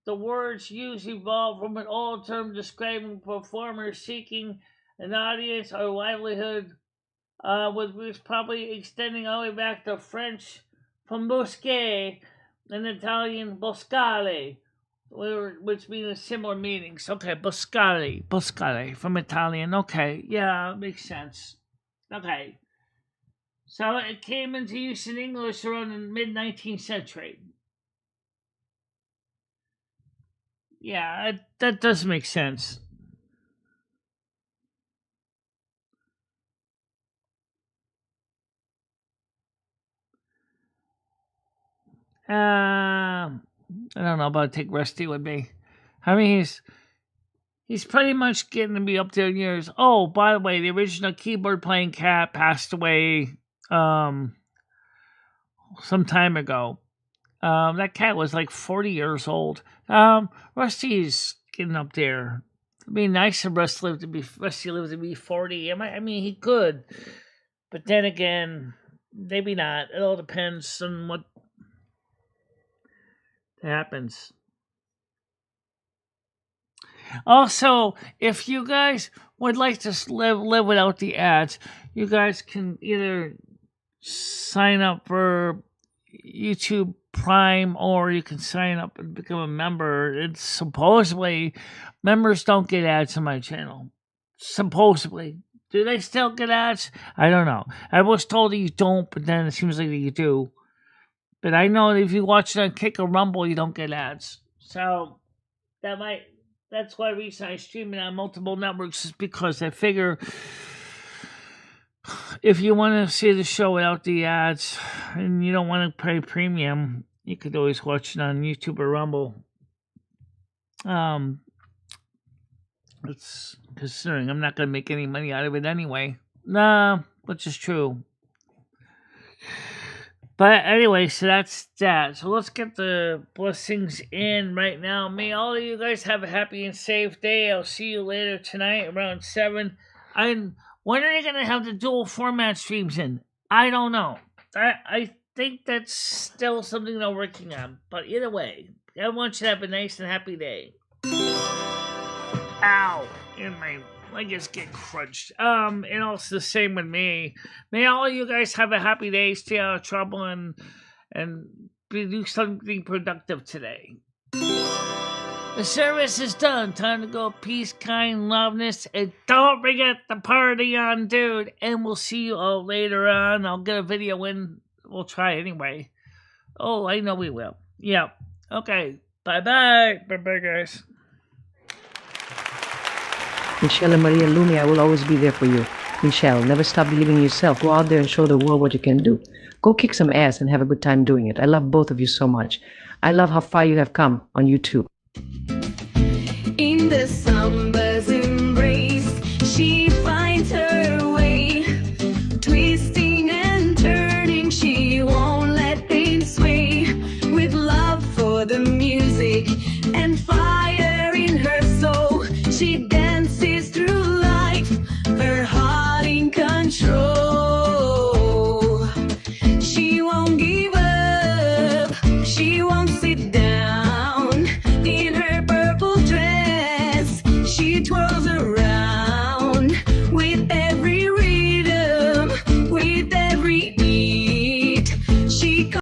The word's use evolved from an old term describing performers seeking an audience or livelihood, with roots probably extending all the way back to French from busque and Italian buscale, which means similar meanings. Okay, buscale from Italian. Okay, yeah, makes sense. Okay. So it came into use in English around the mid-19th century. Yeah, that does make sense. I don't know about take Rusty with me. I mean, he's pretty much getting to be up there in years. Oh, by the way, the original keyboard playing cat passed away some time ago. That cat was like 40 years old. Rusty's getting up there. It'd be nice if Rusty lived to be 40. I mean, he could, but then again, maybe not. It all depends on what happens. Also, if you guys would like to live without the ads, you guys can either sign up for YouTube Prime or you can sign up and become a member. It's supposedly members don't get ads on my channel. Supposedly. Do they still get ads? I don't know. I was told that you don't, but then it seems like you do. But I know that if you watch it on Kick or Rumble, you don't get ads. So that's why reason I stream it on multiple networks is because I figure if you want to see the show without the ads and you don't want to pay premium, you could always watch it on YouTube or Rumble. It's considering I'm not going to make any money out of it anyway. Nah, which is true. But anyway, so that's that. So let's get the blessings in right now. May all of you guys have a happy and safe day. I'll see you later tonight around 7. When are they going to have the dual format streams in? I don't know. I think that's still something they're working on. But either way, everyone should have a nice and happy day. Ow! And my legs get crunched. And also the same with me. May all of you guys have a happy day, stay out of trouble, and do something productive today. The service is done. Time to go. Peace, kind, loveness, and don't forget the party on, dude. And we'll see you all later on. I'll get a video in. We'll try anyway. Oh, I know we will. Yeah. Okay. Bye-bye. Bye-bye, guys. Michelle and Maria Lumia, I will always be there for you. Michelle, never stop believing in yourself. Go out there and show the world what you can do. Go kick some ass and have a good time doing it. I love both of you so much. I love how far you have come on YouTube. In December